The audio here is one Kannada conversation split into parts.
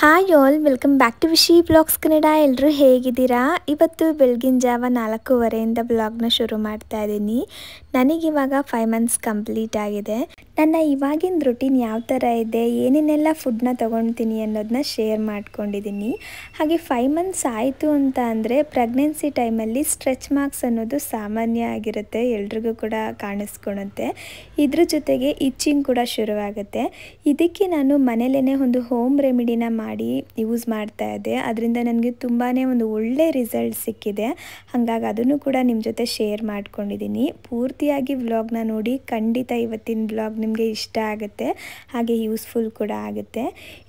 Hi all welcome back to Vishi blogs Kannada. ಎಲ್ಲರೂ ಹೇಗಿದ್ದೀರಾ? ಇವತ್ತು ಬೆಳಗಿನ ಜಾವ 4:15 ಬ್ಲಾಗ್ನ ಶುರು ಮಾಡ್ತಾ ಇದ್ದೀನಿ. ನನಗಿವಾಗ 5 ಮಂತ್ಸ್ ಕಂಪ್ಲೀಟ್ ಆಗಿದೆ. ನನ್ನ ಇವಾಗಿನ ರುಟೀನ್ ಯಾವ ಥರ ಇದೆ, ಏನೇನೆಲ್ಲ ಫುಡ್ನ ತೊಗೊಳ್ತೀನಿ ಅನ್ನೋದನ್ನ ಶೇರ್ ಮಾಡ್ಕೊಂಡಿದ್ದೀನಿ. ಹಾಗೆ 5 ಮಂತ್ಸ್ ಆಯಿತು ಅಂತ ಅಂದರೆ ಪ್ರೆಗ್ನೆನ್ಸಿ ಟೈಮಲ್ಲಿ ಸ್ಟ್ರೆಚ್ ಮಾರ್ಕ್ಸ್ ಅನ್ನೋದು ಸಾಮಾನ್ಯ ಆಗಿರುತ್ತೆ, ಎಲ್ರಿಗೂ ಕೂಡ ಕಾಣಿಸ್ಕೊಳುತ್ತೆ. ಇದ್ರ ಜೊತೆಗೆ ಇಚ್ಚಿಂಗ್ ಕೂಡ ಶುರುವಾಗುತ್ತೆ. ಇದಕ್ಕೆ ನಾನು ಮನೇಲೇ ಒಂದು ಹೋಮ್ ರೆಮಿಡಿನ ಮಾಡಿ ಯೂಸ್ ಮಾಡ್ತಾ ಇದ್ದೆ. ಅದರಿಂದ ನನಗೆ ತುಂಬಾ ಒಂದು ಒಳ್ಳೆ ರಿಸಲ್ಟ್ ಸಿಕ್ಕಿದೆ. ಹಾಗಾಗಿ ಅದನ್ನು ಕೂಡ ನಿಮ್ಮ ಜೊತೆ ಶೇರ್ ಮಾಡ್ಕೊಂಡಿದ್ದೀನಿ. ಪೂರ್ತಿಯಾಗಿ ವ್ಲಾಗ್ನ ನೋಡಿ, ಖಂಡಿತ ಇವತ್ತಿನ ವ್ಲಾಗ್ ನಿಮಗೆ ಇಷ್ಟ ಆಗುತ್ತೆ, ಹಾಗೆ ಯೂಸ್ಫುಲ್ ಕೂಡ ಆಗುತ್ತೆ.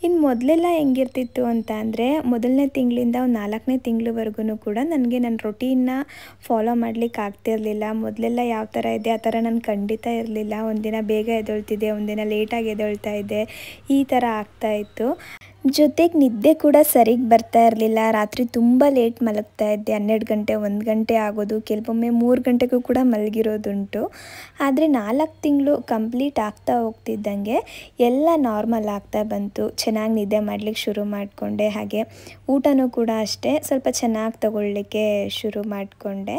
ಇನ್ನು ಮೊದಲೆಲ್ಲ ಹೆಂಗಿರ್ತಿತ್ತು ಅಂತ ಅಂದರೆ, ಮೊದಲನೇ ತಿಂಗಳಿಂದ ಒಂದು 4ನೇ ತಿಂಗಳವರೆಗೂ ಕೂಡ ನನಗೆ ನನ್ನ ರೊಟೀನ್ನ ಫಾಲೋ ಮಾಡಲಿಕ್ಕೆ ಆಗ್ತಿರಲಿಲ್ಲ. ಮೊದಲೆಲ್ಲ ಯಾವ ಥರ ಇದೆ ಆ ಥರ ನಾನು ಖಂಡಿತ ಇರಲಿಲ್ಲ. ಒಂದಿನ ಬೇಗ ಎದ್ದೇಳ್ತಿದ್ದೆ, ಒಂದಿನ ಲೇಟಾಗಿ ಎದ್ದೇಳ್ತಾ ಇದ್ದೆ, ಈ ಥರ ಆಗ್ತಾಯಿತ್ತು. ಜೊತೆಗೆ ನಿದ್ದೆ ಕೂಡ ಸರಿಗೆ ಬರ್ತಾ ಇರಲಿಲ್ಲ. ರಾತ್ರಿ ತುಂಬ ಲೇಟ್ ಮಲಗ್ತಾ ಇದ್ದೆ, 12 ಗಂಟೆ 1 ಗಂಟೆ ಆಗೋದು, ಕೆಲವೊಮ್ಮೆ 3 ಗಂಟೆಗೂ ಕೂಡ ಮಲಗಿರೋದುಂಟು. ಆದರೆ 4 ತಿಂಗಳು ಕಂಪ್ಲೀಟ್ ಆಗ್ತಾ ಹೋಗ್ತಿದ್ದಂಗೆ ಎಲ್ಲ ನಾರ್ಮಲ್ ಆಗ್ತಾ ಬಂತು. ಚೆನ್ನಾಗಿ ನಿದ್ದೆ ಮಾಡಲಿಕ್ಕೆ ಶುರು ಮಾಡಿಕೊಂಡೆ. ಹಾಗೆ ಊಟನೂ ಕೂಡ ಅಷ್ಟೇ ಸ್ವಲ್ಪ ಚೆನ್ನಾಗಿ ತಗೊಳ್ಳಿಕ್ಕೆ ಶುರು ಮಾಡಿಕೊಂಡೆ.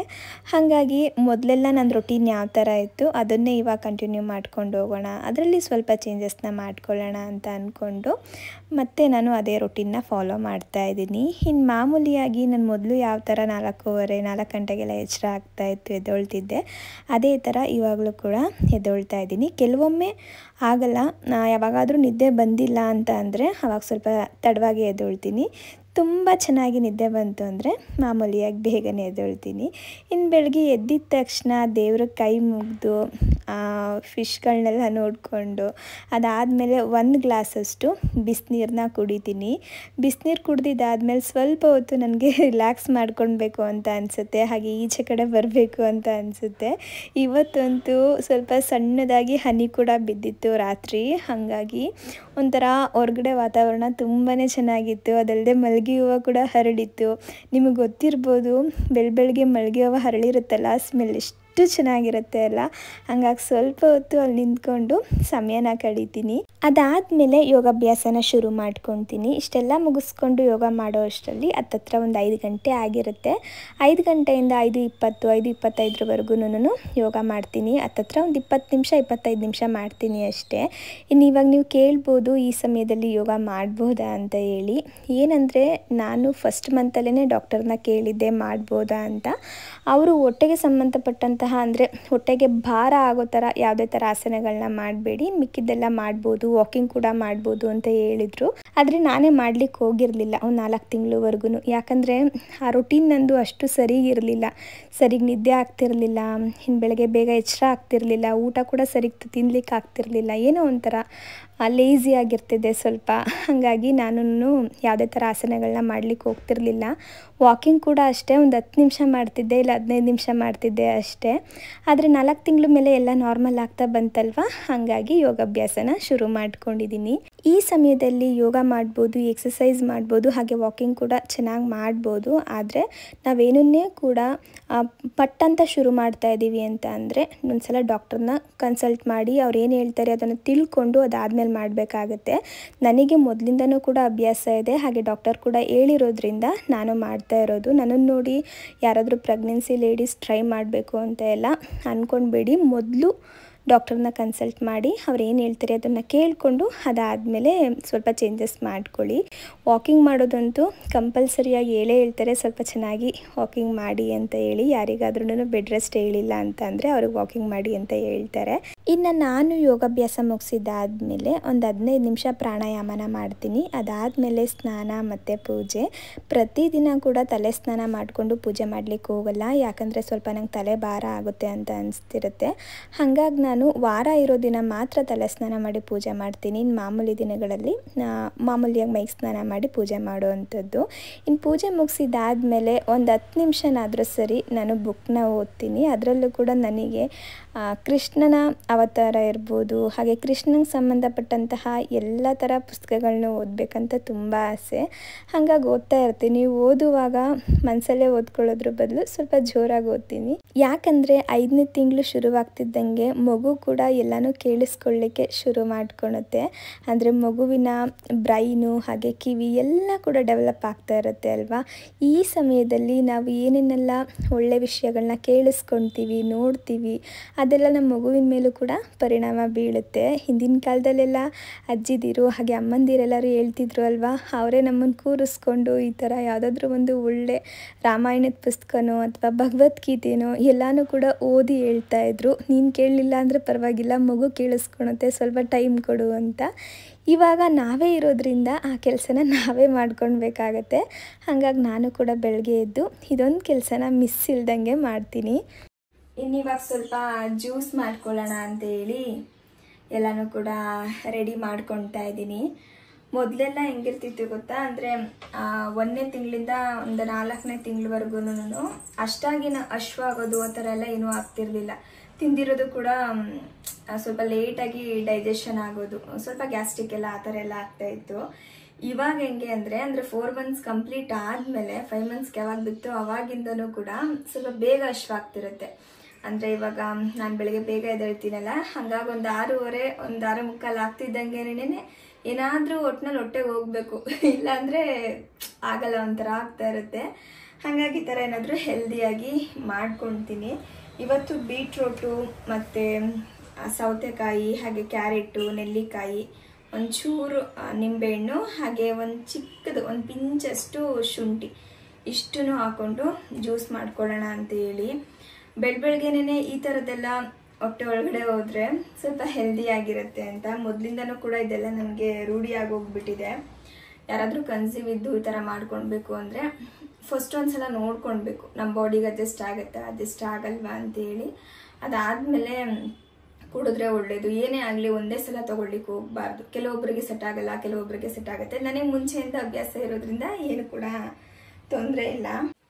ಹಾಗಾಗಿ ಮೊದಲೆಲ್ಲ ನನ್ನ ರೊಟೀನ್ ಯಾವ ಥರ ಇತ್ತು ಅದನ್ನೇ ಇವಾಗ ಕಂಟಿನ್ಯೂ ಮಾಡ್ಕೊಂಡು ಹೋಗೋಣ, ಅದರಲ್ಲಿ ಸ್ವಲ್ಪ ಚೇಂಜಸ್ನ ಮಾಡ್ಕೊಳ್ಳೋಣ ಅಂತ ಅಂದ್ಕೊಂಡು ಮತ್ತು ನಾನು ಅದೇ ರೊಟೀನ್ನ ಫಾಲೋ ಮಾಡ್ತಾ ಇದ್ದೀನಿ. ಇನ್ನು ಮಾಮೂಲಿಯಾಗಿ ನಾನು ಮೊದಲು ಯಾವ ಥರ 4 ಗಂಟೆಗೆಲ್ಲ ಎಚ್ಚರ ಆಗ್ತಾಯಿತ್ತು, ಎದ್ದೇಳ್ತಿದ್ದೆ, ಅದೇ ಥರ ಇವಾಗಲೂ ಕೂಡ ಎದ್ದೇಳ್ತಾ ಇದ್ದೀನಿ. ಕೆಲವೊಮ್ಮೆ ಆಗಲ್ಲ, ಯಾವಾಗಾದರೂ ನಿದ್ದೆ ಬಂದಿಲ್ಲ ಅಂತ ಅಂದರೆ ಆವಾಗ ಸ್ವಲ್ಪ ತಡವಾಗಿ ಎದ್ದೇಳ್ತೀನಿ. ತುಂಬ ಚೆನ್ನಾಗಿ ನಿದ್ದೆ ಬಂತು ಅಂದರೆ ಮಾಮೂಲಿಯಾಗಿ ಬೇಗನೆ ಎದ್ದೇಳ್ತೀನಿ. ಇನ್ನು ಬೆಳಗ್ಗೆ ಎದ್ದಿದ ತಕ್ಷಣ ದೇವ್ರ ಕೈ ಮುಗಿದು ಫಿಶ್ಗಳನ್ನೆಲ್ಲ ನೋಡಿಕೊಂಡು ಅದಾದಮೇಲೆ 1 ಗ್ಲಾಸಷ್ಟು ಬಿಸಿನೀರನ್ನ ಕುಡಿತೀನಿ. ಬಿಸಿನೀರು ಕುಡ್ದಿದ್ದಾದಮೇಲೆ ಸ್ವಲ್ಪ ಹೊತ್ತು ನನಗೆ ರಿಲ್ಯಾಕ್ಸ್ ಮಾಡ್ಕೊಳ್ಬೇಕು ಅಂತ ಅನಿಸುತ್ತೆ, ಹಾಗೆ ಈಚೆ ಕಡೆ ಬರಬೇಕು ಅಂತ ಅನಿಸುತ್ತೆ. ಇವತ್ತಂತೂ ಸ್ವಲ್ಪ ಸಣ್ಣದಾಗಿ ಹನಿ ಕೂಡ ಬಿದ್ದಿತ್ತು ರಾತ್ರಿ, ಹಾಗಾಗಿ ಒಂಥರ ಹೊರಗಡೆ ವಾತಾವರಣ ತುಂಬಾ ಚೆನ್ನಾಗಿತ್ತು. ಅದಲ್ಲದೆ ಮಲ್ಗೆ ಹೂವು ಕೂಡ ಹರಡಿತ್ತು. ನಿಮಗೆ ಗೊತ್ತಿರ್ಬೋದು, ಬೆಳಗ್ಗೆ ಮಲ್ಗೆ ಹೂವು ಹರಳಿರುತ್ತಲ್ಲ, ಸ್ಮೆಲ್ ಎಷ್ಟು ಚೆನ್ನಾಗಿರುತ್ತೆ ಅಲ್ಲ. ಹಂಗಾಗಿ ಸ್ವಲ್ಪ ಹೊತ್ತು ಅಲ್ಲಿ ನಿಂತ್ಕೊಂಡು ಸಮಯನ ಕಳೀತೀನಿ. ಅದಾದಮೇಲೆ ಯೋಗಾಭ್ಯಾಸನ ಶುರು ಮಾಡ್ಕೊತೀನಿ. ಇಷ್ಟೆಲ್ಲ ಮುಗಿಸ್ಕೊಂಡು ಯೋಗ ಮಾಡೋ ಅಷ್ಟರಲ್ಲಿ ಹತ್ತತ್ರ ಒಂದು 5 ಗಂಟೆ ಆಗಿರುತ್ತೆ. 5 ಗಂಟೆಯಿಂದ 5:20 5:25ವರೆಗೂ ಯೋಗ ಮಾಡ್ತೀನಿ. ಹತ್ತತ್ರ ಒಂದು 20 ನಿಮಿಷ 25 ನಿಮಿಷ ಮಾಡ್ತೀನಿ ಅಷ್ಟೇ. ಇನ್ನು ಇವಾಗ ನೀವು ಕೇಳ್ಬೋದು, ಈ ಸಮಯದಲ್ಲಿ ಯೋಗ ಮಾಡ್ಬೋದಾ ಅಂತ ಹೇಳಿ. ಏನಂದರೆ, ನಾನು ಫಸ್ಟ್ ಮಂತಲ್ಲೇ ಡಾಕ್ಟರ್ನ ಕೇಳಿದ್ದೆ ಮಾಡ್ಬೋದಾ ಅಂತ. ಅವರು ಹೊಟ್ಟೆಗೆ ಸಂಬಂಧಪಟ್ಟಂತಹ ಅಂದರೆ ಹೊಟ್ಟೆಗೆ ಭಾರ ಆಗೋ ಥರ ಯಾವುದೇ ಥರ ಆಸನಗಳನ್ನ ಮಾಡಬೇಡಿ, ಮಿಕ್ಕಿದ್ದೆಲ್ಲ ಮಾಡ್ಬೋದು, ವಾಕಿಂಗ್ ಕೂಡ ಮಾಡ್ಬೋದು ಅಂತ ಹೇಳಿದರು. ಆದರೆ ನಾನೇ ಮಾಡಲಿಕ್ಕೆ ಹೋಗಿರಲಿಲ್ಲ ಒಂದು 4 ತಿಂಗಳವರೆಗೂ. ಯಾಕಂದರೆ ಆ ರೊಟೀನ್ ನಂದು ಅಷ್ಟು ಸರಿಗಿರಲಿಲ್ಲ, ಸರಿಗೆ ನಿದ್ದೆ ಆಗ್ತಿರಲಿಲ್ಲ, ಇನ್ನು ಬೆಳಗ್ಗೆ ಬೇಗ ಎಚ್ಚರ ಆಗ್ತಿರಲಿಲ್ಲ, ಊಟ ಕೂಡ ಸರಿಗೆ ತಿನ್ನಲಿಕ್ಕೆ ಆಗ್ತಿರಲಿಲ್ಲ, ಏನೋ ಒಂಥರ ಲೇಝಿ ಆಗಿರ್ತಿದ್ದೆ ಸ್ವಲ್ಪ. ಹಾಗಾಗಿ ನಾನು ಯಾವುದೇ ಥರ ಆಸನಗಳನ್ನ ಮಾಡಲಿಕ್ಕೆ ಹೋಗ್ತಿರಲಿಲ್ಲ. ವಾಕಿಂಗ್ ಕೂಡ ಅಷ್ಟೇ, ಒಂದು 10 ನಿಮಿಷ ಮಾಡ್ತಿದ್ದೆ, ಇಲ್ಲ 15 ನಿಮಿಷ ಮಾಡ್ತಿದ್ದೆ ಅಷ್ಟೇ. ಆದರೆ 4 ತಿಂಗಳ ಮೇಲೆ ಎಲ್ಲ ನಾರ್ಮಲ್ ಆಗ್ತಾ ಬಂತಲ್ವ, ಹಾಗಾಗಿ ಯೋಗಾಭ್ಯಾಸನ ಶುರು ಮಾಡ್ಕೊಂಡಿದ್ದೀನಿ. ಈ ಸಮಯದಲ್ಲಿ ಯೋಗ ಮಾಡ್ಬೋದು, ಎಕ್ಸಸೈಸ್ ಮಾಡ್ಬೋದು, ಹಾಗೆ ವಾಕಿಂಗ್ ಕೂಡ ಚೆನ್ನಾಗಿ ಮಾಡ್ಬೋದು. ಆದರೆ ನಾವೇನನ್ನೇ ಕೂಡ ಪಟ್ಟಂತ ಶುರು ಮಾಡ್ತಾ ಇದ್ದೀವಿ ಅಂತ ಅಂದರೆ ಒಂದ್ಸಲ ಡಾಕ್ಟರ್ನ ಕನ್ಸಲ್ಟ್ ಮಾಡಿ ಅವ್ರು ಏನು ಹೇಳ್ತಾರೆ ಅದನ್ನು ತಿಳ್ಕೊಂಡು ಅದಾದಮೇಲೆ ಮಾಡಬೇಕಾಗತ್ತೆ. ನನಗೆ ಮೊದಲಿಂದನೂ ಕೂಡ ಅಭ್ಯಾಸ ಇದೆ, ಹಾಗೆ ಡಾಕ್ಟರ್ ಕೂಡ ಹೇಳಿರೋದ್ರಿಂದ ನಾನು ಮಾಡ್ತಾ ಇರೋದು. ನನ್ನನ್ನು ನೋಡಿ ಯಾರಾದರೂ ಪ್ರೆಗ್ನೆನ್ಸಿ ಲೇಡೀಸ್ ಟ್ರೈ ಮಾಡಬೇಕು ಅಂತ ಎಲ್ಲ ಅಂದ್ಕೊಳ್ಬೇಡಿ. ಮೊದಲು ಡಾಕ್ಟರ್ನ ಕನ್ಸಲ್ಟ್ ಮಾಡಿ ಅವ್ರು ಏನು ಹೇಳ್ತಾರೆ ಅದನ್ನು ಕೇಳಿಕೊಂಡು ಅದಾದಮೇಲೆ ಸ್ವಲ್ಪ ಚೇಂಜಸ್ ಮಾಡ್ಕೊಳ್ಳಿ. ವಾಕಿಂಗ್ ಮಾಡೋದಂತೂ ಕಂಪಲ್ಸರಿಯಾಗಿ ಹೇಳ್ತಾರೆ, ಸ್ವಲ್ಪ ಚೆನ್ನಾಗಿ ವಾಕಿಂಗ್ ಮಾಡಿ ಅಂತ ಹೇಳಿ. ಯಾರಿಗಾದ್ರೂ ಬೆಡ್ ರೆಸ್ಟ್ ಹೇಳಿಲ್ಲ ಅಂತ ಅಂದರೆ ಅವ್ರಿಗೆ ವಾಕಿಂಗ್ ಮಾಡಿ ಅಂತ ಹೇಳ್ತಾರೆ. ಇನ್ನು ನಾನು ಯೋಗಾಭ್ಯಾಸ ಮುಗಿಸಿದ್ದಾದಮೇಲೆ ಒಂದು 15 ನಿಮಿಷ ಪ್ರಾಣಾಯಾಮನ ಮಾಡ್ತೀನಿ. ಅದಾದಮೇಲೆ ಸ್ನಾನ ಮತ್ತು ಪೂಜೆ. ಪ್ರತಿದಿನ ಕೂಡ ತಲೆ ಸ್ನಾನ ಮಾಡಿಕೊಂಡು ಪೂಜೆ ಮಾಡಲಿಕ್ಕೆ ಹೋಗಲ್ಲ, ಯಾಕಂದರೆ ಸ್ವಲ್ಪ ನಂಗೆ ತಲೆ ಭಾರ ಆಗುತ್ತೆ ಅಂತ ಅನಿಸ್ತಿರುತ್ತೆ. ಹಾಗಾಗಿ ನಾನು ವಾರ ಇರೋ ದಿನ ಮಾತ್ರ ತಲೆ ಸ್ನಾನ ಮಾಡಿ ಪೂಜೆ ಮಾಡ್ತೀನಿ. ಇನ್ನು ಮಾಮೂಲಿ ದಿನಗಳಲ್ಲಿ ಮಾಮೂಲಿಯಾಗಿ ಮೈಗೆ ಸ್ನಾನ ಮಾಡಿ ಪೂಜೆ ಮಾಡುವಂಥದ್ದು. ಇನ್ನು ಪೂಜೆ ಮುಗಿಸಿದ್ದಾದಮೇಲೆ ಒಂದು 10 ನಿಮಿಷನಾದರೂ ಸರಿ ನಾನು ಬುಕ್ನ ಓದ್ತೀನಿ. ಅದರಲ್ಲೂ ಕೂಡ ನನಗೆ ಕೃಷ್ಣನ ಅವತಾರ ಇರ್ಬೋದು, ಹಾಗೆ ಕೃಷ್ಣಂಗೆ ಸಂಬಂಧಪಟ್ಟಂತಹ ಎಲ್ಲ ಥರ ಪುಸ್ತಕಗಳನ್ನ ಓದಬೇಕಂತ ತುಂಬ ಆಸೆ. ಹಾಗಾಗಿ ಓದ್ತಾ ಇರ್ತೀನಿ. ಓದುವಾಗ ಮನಸಲ್ಲೇ ಓದ್ಕೊಳ್ಳೋದ್ರ ಬದಲು ಸ್ವಲ್ಪ ಜೋರಾಗಿ ಓದ್ತೀನಿ. ಯಾಕಂದರೆ 5ನೇ ತಿಂಗಳು ಶುರುವಾಗ್ತಿದ್ದಂಗೆ ಮಗು ಮಗು ಕೂಡ ಎಲ್ಲನೂ ಕೇಳಿಸ್ಕೊಳ್ಳಿಕ್ಕೆ ಶುರು ಮಾಡ್ಕೊಳುತ್ತೆ. ಅಂದರೆ ಮಗುವಿನ ಬ್ರೈನು ಹಾಗೆ ಕಿವಿ ಎಲ್ಲ ಕೂಡ ಡೆವಲಪ್ ಆಗ್ತಾ ಇರುತ್ತೆ ಅಲ್ವಾ. ಈ ಸಮಯದಲ್ಲಿ ನಾವು ಏನೇನೆಲ್ಲ ಒಳ್ಳೆ ವಿಷಯಗಳನ್ನ ಕೇಳಿಸ್ಕೊಳ್ತೀವಿ, ನೋಡ್ತೀವಿ, ಅದೆಲ್ಲ ನಮ್ಮ ಮಗುವಿನ ಮೇಲೂ ಕೂಡ ಪರಿಣಾಮ ಬೀಳುತ್ತೆ. ಹಿಂದಿನ ಕಾಲದಲ್ಲೆಲ್ಲ ಅಜ್ಜಿದಿರು ಹಾಗೆ ಅಮ್ಮಂದಿರೆಲ್ಲರೂ ಹೇಳ್ತಿದ್ರು ಅಲ್ವಾ, ಅವರೇ ನಮ್ಮನ್ನು ಕೂರಿಸ್ಕೊಂಡು ಈ ಥರ ಯಾವುದಾದ್ರೂ ಒಂದು ಒಳ್ಳೆ ರಾಮಾಯಣದ ಪುಸ್ತಕನೋ ಅಥವಾ ಭಗವದ್ಗೀತೆನೋ ಎಲ್ಲನೂ ಕೂಡ ಓದಿ ಹೇಳ್ತಾಯಿದ್ರು. ನೀನು ಕೇಳಲಿಲ್ಲ ಅಂದರೆ ಪರವಾಗಿಲ್ಲ, ಮಗು ಕೇಳಿಸ್ಕೊಳುತ್ತೆ, ಸ್ವಲ್ಪ ಟೈಮ್ ಕೊಡು ಅಂತ. ಇವಾಗ ನಾವೇ ಇರೋದ್ರಿಂದ ಆ ಕೆಲಸನ ನಾವೇ ಮಾಡ್ಕೊಳ್ಬೇಕಾಗತ್ತೆ. ಹಾಗಾಗಿ ನಾನು ಕೂಡ ಬೆಳಗ್ಗೆ ಎದ್ದು ಇದೊಂದು ಕೆಲಸನ ಮಿಸ್ ಇಲ್ದಂಗೆ ಮಾಡ್ತೀನಿ. ಇನ್ನಿವಾಗ ಸ್ವಲ್ಪ ಜ್ಯೂಸ್ ಮಾಡ್ಕೊಳ್ಳೋಣ ಅಂತೇಳಿ ಎಲ್ಲನೂ ಕೂಡ ರೆಡಿ ಮಾಡ್ಕೊಳ್ತಾ ಇದ್ದೀನಿ. ಮೊದಲೆಲ್ಲ ಹೆಂಗಿರ್ತಿತ್ತು ಗೊತ್ತಾ, ಅಂದರೆ 1ನೇ ತಿಂಗಳಿಂದ ಒಂದು 4ನೇ ತಿಂಗಳವರೆಗೂ ಅಷ್ಟಾಗಿ ಹಶ್ವಾಗೋದು ಆ ಥರ ಎಲ್ಲ ಏನೂ ಆಗ್ತಿರ್ಲಿಲ್ಲ. ತಿಂದಿರೋದು ಕೂಡ ಸ್ವಲ್ಪ ಲೇಟಾಗಿ ಡೈಜೆಷನ್ ಆಗೋದು, ಸ್ವಲ್ಪ ಗ್ಯಾಸ್ಟ್ರಿಕ್ ಎಲ್ಲ ಆ ಥರ ಎಲ್ಲ ಆಗ್ತಾಯಿತ್ತು. ಇವಾಗ ಹೆಂಗೆ ಅಂದರೆ 4 ಮಂತ್ಸ್ ಕಂಪ್ಲೀಟ್ ಆದಮೇಲೆ 5 ಮಂತ್ಸ್ಗೆ ಯಾವಾಗ ಬಿತ್ತು ಅವಾಗಿಂದನೂ ಕೂಡ ಸ್ವಲ್ಪ ಬೇಗ ಹಶ್ವಾಗ್ತಿರುತ್ತೆ. ಅಂದರೆ ಇವಾಗ ನಾನು ಬೆಳಗ್ಗೆ ಬೇಗ ಎದ್ದೇಳ್ತೀನಲ್ಲ, ಹಾಗಾಗಿ ಒಂದು 6:30 ಒಂದು 6:45 ಆಗ್ತಿದ್ದಂಗೆನೇ ಏನಾದರೂ ಒಟ್ಟಿನಲ್ಲಿ ಹೊಟ್ಟೆಗೆ ಹೋಗಬೇಕು, ಇಲ್ಲಾಂದರೆ ಆಗಲ್ಲ, ಒಂಥರ ಆಗ್ತಾ ಇರುತ್ತೆ. ಹಾಗಾಗಿ ಈ ಥರ ಏನಾದರೂ ಹೆಲ್ದಿಯಾಗಿ ಮಾಡ್ಕೊಳ್ತೀನಿ. ಇವತ್ತು ಬೀಟ್ರೋಟು ಮತ್ತು ಸೌತೆಕಾಯಿ ಹಾಗೆ ಕ್ಯಾರೆಟು, ನೆಲ್ಲಿಕಾಯಿ, ಒಂಚೂರು ನಿಂಬೆಹಣ್ಣು ಹಾಗೆ ಒಂದು ಚಿಕ್ಕದು ಒಂದು ಪಿಂಚಷ್ಟು ಶುಂಠಿ ಇಷ್ಟನ್ನು ಹಾಕ್ಕೊಂಡು ಜ್ಯೂಸ್ ಮಾಡ್ಕೊಳ್ಳೋಣ ಅಂತೇಳಿ. ಬೆಳಗ್ಗೆನೇ ಈ ಥರದ್ದೆಲ್ಲ ಹೊಟ್ಟೆ ಒಳಗಡೆ ಹೋದರೆ ಸ್ವಲ್ಪ ಹೆಲ್ದಿಯಾಗಿರುತ್ತೆ ಅಂತ ಮೊದಲಿಂದನೂ ಕೂಡ ಇದೆಲ್ಲ ನನಗೆ ರೂಢಿಯಾಗಿ ಹೋಗ್ಬಿಟ್ಟಿದೆ. ಯಾರಾದರೂ ಕನ್ಸೀವ್ ಇದ್ದು ಈ ಥರ ಮಾಡ್ಕೊಳ್ಬೇಕು ಅಂದರೆ ಫಸ್ಟ್ ಒಂದ್ಸಲ ನೋಡ್ಕೊಳ್ಬೇಕು ನಮ್ಮ ಬಾಡಿಗೆ ಅಡ್ಜಸ್ಟ್ ಆಗುತ್ತಾ ಅಡ್ಜಸ್ಟ್ ಆಗಲ್ವಾ ಅಂತೇಳಿ. ಅದಾದಮೇಲೆ ಕುಡಿದ್ರೆ ಒಳ್ಳೆಯದು. ಏನೇ ಆಗಲಿ ಒಂದೇ ಸಲ ತೊಗೊಳ್ಲಿಕ್ಕೆ ಹೋಗಬಾರ್ದು. ಕೆಲವೊಬ್ಬರಿಗೆ ಸೆಟ್ ಆಗಲ್ಲ, ಕೆಲವೊಬ್ಬರಿಗೆ ಸೆಟ್ ಆಗುತ್ತೆ. ನನಗೆ ಮುಂಚೆಯಿಂದ ಅಭ್ಯಾಸ ಇರೋದ್ರಿಂದ ಏನು ಕೂಡ ತೊಂದರೆ ಇಲ್ಲ.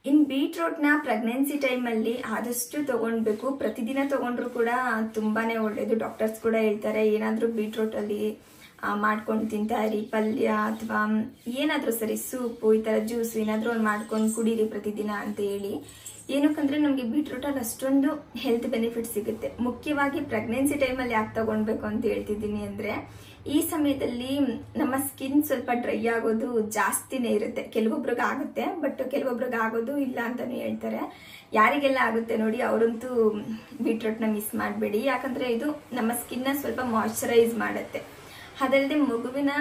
ಇನ್ನು ಬೀಟ್ರೋಟ್ನ ಪ್ರೆಗ್ನೆನ್ಸಿ ಟೈಮಲ್ಲಿ ಆದಷ್ಟು ತೊಗೊಳ್ಬೇಕು. ಪ್ರತಿದಿನ ತೊಗೊಂಡ್ರು ಕೂಡ ತುಂಬಾ ಒಳ್ಳೆಯದು. ಡಾಕ್ಟರ್ಸ್ ಕೂಡ ಹೇಳ್ತಾರೆ ಏನಾದರೂ ಬೀಟ್ರೋಟಲ್ಲಿ ಮಾಡ್ಕೊಂಡು ತಿಂತಾಯಿರಿ, ಪಲ್ಯ ಅಥವಾ ಏನಾದರೂ ಸರಿ, ಸೂಪು, ಈ ಥರ ಜ್ಯೂಸು ಏನಾದರೂ ಒಂದು ಮಾಡ್ಕೊಂಡು ಕುಡೀರಿ ಪ್ರತಿದಿನ ಅಂತ ಹೇಳಿ. ಏನಕ್ಕಂದರೆ ನಮಗೆ ಬೀಟ್ರೂಟಲ್ಲಿ ಅಷ್ಟೊಂದು ಹೆಲ್ತ್ ಬೆನಿಫಿಟ್ ಸಿಗುತ್ತೆ. ಮುಖ್ಯವಾಗಿ ಪ್ರೆಗ್ನೆನ್ಸಿ ಟೈಮಲ್ಲಿ ಯಾಕೆ ತೊಗೊಳ್ಬೇಕು ಅಂತ ಹೇಳ್ತಿದ್ದೀನಿ ಅಂದರೆ, ಈ ಸಮಯದಲ್ಲಿ ನಮ್ಮ ಸ್ಕಿನ್ ಸ್ವಲ್ಪ ಡ್ರೈ ಆಗೋದು ಜಾಸ್ತಿನೇ ಇರುತ್ತೆ. ಕೆಲವೊಬ್ರಿಗೆ ಆಗುತ್ತೆ, ಬಟ್ ಕೆಲವೊಬ್ರಿಗೆ ಆಗೋದು ಇಲ್ಲ ಅಂತಲೇ ಹೇಳ್ತಾರೆ. ಯಾರಿಗೆಲ್ಲ ಆಗುತ್ತೆ ನೋಡಿ ಅವರಂತೂ ಬೀಟ್ರೂಟ್ನ ಮಿಸ್ ಮಾಡಬೇಡಿ. ಯಾಕಂದರೆ ಇದು ನಮ್ಮ ಸ್ಕಿನ್ನ ಸ್ವಲ್ಪ ಮಾಯ್ಶ್ಚರೈಸ್ ಮಾಡುತ್ತೆ. ಅದಲ್ಲದೆ ಮಗುವಿನ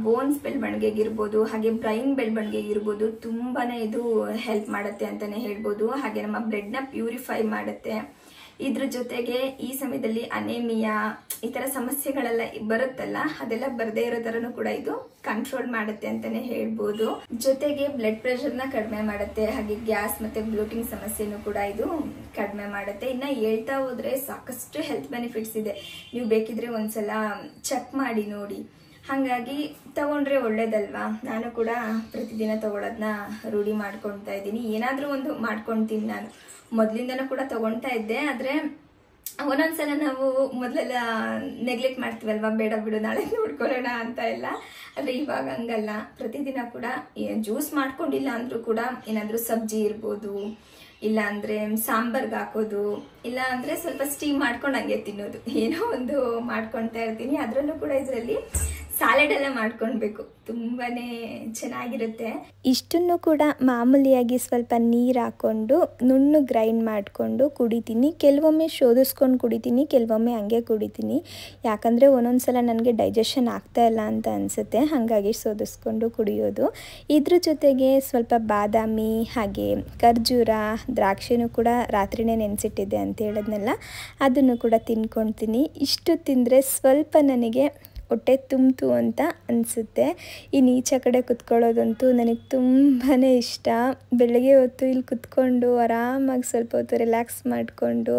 ಬೋನ್ಸ್ ಬೆಳವಣಿಗೆಗಿರ್ಬೋದು ಹಾಗೆ ಬ್ರೈನ್ ಬೆಳವಣಿಗೆಗಿರ್ಬೋದು ತುಂಬಾ ಇದು ಹೆಲ್ಪ್ ಮಾಡುತ್ತೆ ಅಂತಲೇ ಹೇಳ್ಬೋದು. ಹಾಗೆ ನಮ್ಮ ಬ್ಲಡ್ನ ಪ್ಯೂರಿಫೈ ಮಾಡುತ್ತೆ. ಇದ್ರ ಜೊತೆಗೆ ಈ ಸಮಯದಲ್ಲಿ ಅನೇಮಿಯಾ ಈ ಥರ ಸಮಸ್ಯೆಗಳೆಲ್ಲ ಬರುತ್ತಲ್ಲ, ಅದೆಲ್ಲ ಬರದೇ ಇರೋ ಥರನೂ ಕೂಡ ಇದು ಕಂಟ್ರೋಲ್ ಮಾಡುತ್ತೆ ಅಂತಲೇ ಹೇಳ್ಬೋದು. ಜೊತೆಗೆ ಬ್ಲಡ್ ಪ್ರೆಷರ್ನ ಕಡಿಮೆ ಮಾಡುತ್ತೆ. ಹಾಗೆ ಗ್ಯಾಸ್ ಮತ್ತು ಬ್ಲೋಟಿಂಗ್ ಸಮಸ್ಯೆನೂ ಕೂಡ ಇದು ಕಡಿಮೆ ಮಾಡುತ್ತೆ. ಇನ್ನು ಹೇಳ್ತಾ ಹೋದರೆ ಸಾಕಷ್ಟು ಹೆಲ್ತ್ ಬೆನಿಫಿಟ್ಸ್ ಇದೆ. ನೀವು ಬೇಕಿದ್ರೆ ಒಂದ್ಸಲ ಚೆಕ್ ಮಾಡಿ ನೋಡಿ. ಹಾಗಾಗಿ ತಗೊಂಡ್ರೆ ಒಳ್ಳೇದಲ್ವಾ. ನಾನು ಕೂಡ ಪ್ರತಿದಿನ ತಗೊಳ್ಳೋದನ್ನ ರೂಢಿ ಮಾಡ್ಕೊಳ್ತಾ ಇದ್ದೀನಿ. ಏನಾದರೂ ಒಂದು ಮಾಡ್ಕೊಳ್ತೀನಿ. ನಾನು ಮೊದಲಿಂದನೂ ಕೂಡ ತಗೊಳ್ತಾ ಇದ್ದೆ, ಆದರೆ ಒಂದೊಂದ್ಸಲ ನಾವು ಮೊದಲೆಲ್ಲ ನೆಗ್ಲೆಕ್ಟ್ ಮಾಡ್ತೀವಲ್ವಾ, ಬೇಡ ಬಿಡು ನಾಳೆ ನೋಡ್ಕೊಳ್ಳೋಣ ಅಂತ ಎಲ್ಲ. ಆದರೆ ಇವಾಗ ಹಂಗಲ್ಲ, ಪ್ರತಿದಿನ ಕೂಡ ಜ್ಯೂಸ್ ಮಾಡ್ಕೊಂಡಿಲ್ಲ ಅಂದರೂ ಕೂಡ ಏನಾದರೂ ಸಬ್ಜಿ ಇರ್ಬೋದು, ಇಲ್ಲ ಅಂದರೆ ಸಾಂಬಾರ್ಗೆ ಹಾಕೋದು, ಇಲ್ಲ ಅಂದರೆ ಸ್ವಲ್ಪ ಸ್ಟೀಮ್ ಮಾಡ್ಕೊಂಡು ಹಂಗೆ ತಿನ್ನೋದು, ಏನೋ ಒಂದು ಮಾಡ್ಕೊಳ್ತಾ ಇರ್ತೀನಿ. ಅದರಲ್ಲೂ ಕೂಡ ಇದರಲ್ಲಿ ಸಾಲೆಡ್ ಎಲ್ಲ ಮಾಡ್ಕೊಳ್ಬೇಕು, ತುಂಬಾ ಚೆನ್ನಾಗಿರುತ್ತೆ. ಇಷ್ಟನ್ನು ಕೂಡ ಮಾಮೂಲಿಯಾಗಿ ಸ್ವಲ್ಪ ನೀರು ಹಾಕ್ಕೊಂಡು ನುಣ್ಣು ಗ್ರೈಂಡ್ ಮಾಡಿಕೊಂಡು ಕುಡಿತೀನಿ. ಕೆಲವೊಮ್ಮೆ ಶೋಧಿಸ್ಕೊಂಡು ಕುಡಿತೀನಿ, ಕೆಲವೊಮ್ಮೆ ಹಂಗೆ ಕುಡಿತೀನಿ. ಯಾಕಂದರೆ ಒಂದೊಂದು ಸಲ ನನಗೆ ಡೈಜೆಷನ್ ಆಗ್ತಾ ಇಲ್ಲ ಅಂತ ಅನಿಸುತ್ತೆ, ಹಾಗಾಗಿ ಶೋಧಿಸ್ಕೊಂಡು ಕುಡಿಯೋದು. ಇದ್ರ ಜೊತೆಗೆ ಸ್ವಲ್ಪ ಬಾದಾಮಿ ಹಾಗೆ ಖರ್ಜೂರ ದ್ರಾಕ್ಷಿನೂ ಕೂಡ ರಾತ್ರಿನೇ ನೆನೆಸಿಟ್ಟಿದ್ದೆ ಅಂತ ಹೇಳಿದ್ನಲ್ಲ, ಅದನ್ನು ಕೂಡ ತಿನ್ಕೊಳ್ತೀನಿ. ಇಷ್ಟು ತಿಂದರೆ ಸ್ವಲ್ಪ ನನಗೆ ಹೊಟ್ಟೆ ತುಂಬಿತು ಅಂತ ಅನಿಸುತ್ತೆ. ಇನ್ನು ಈಚೆ ಕಡೆ ಕುತ್ಕೊಳ್ಳೋದಂತೂ ನನಗೆ ತುಂಬಾ ಇಷ್ಟ. ಬೆಳಗ್ಗೆ ಹೊತ್ತು ಇಲ್ಲಿ ಕುತ್ಕೊಂಡು ಆರಾಮಾಗಿ ಸ್ವಲ್ಪ ಹೊತ್ತು ರಿಲ್ಯಾಕ್ಸ್ ಮಾಡಿಕೊಂಡು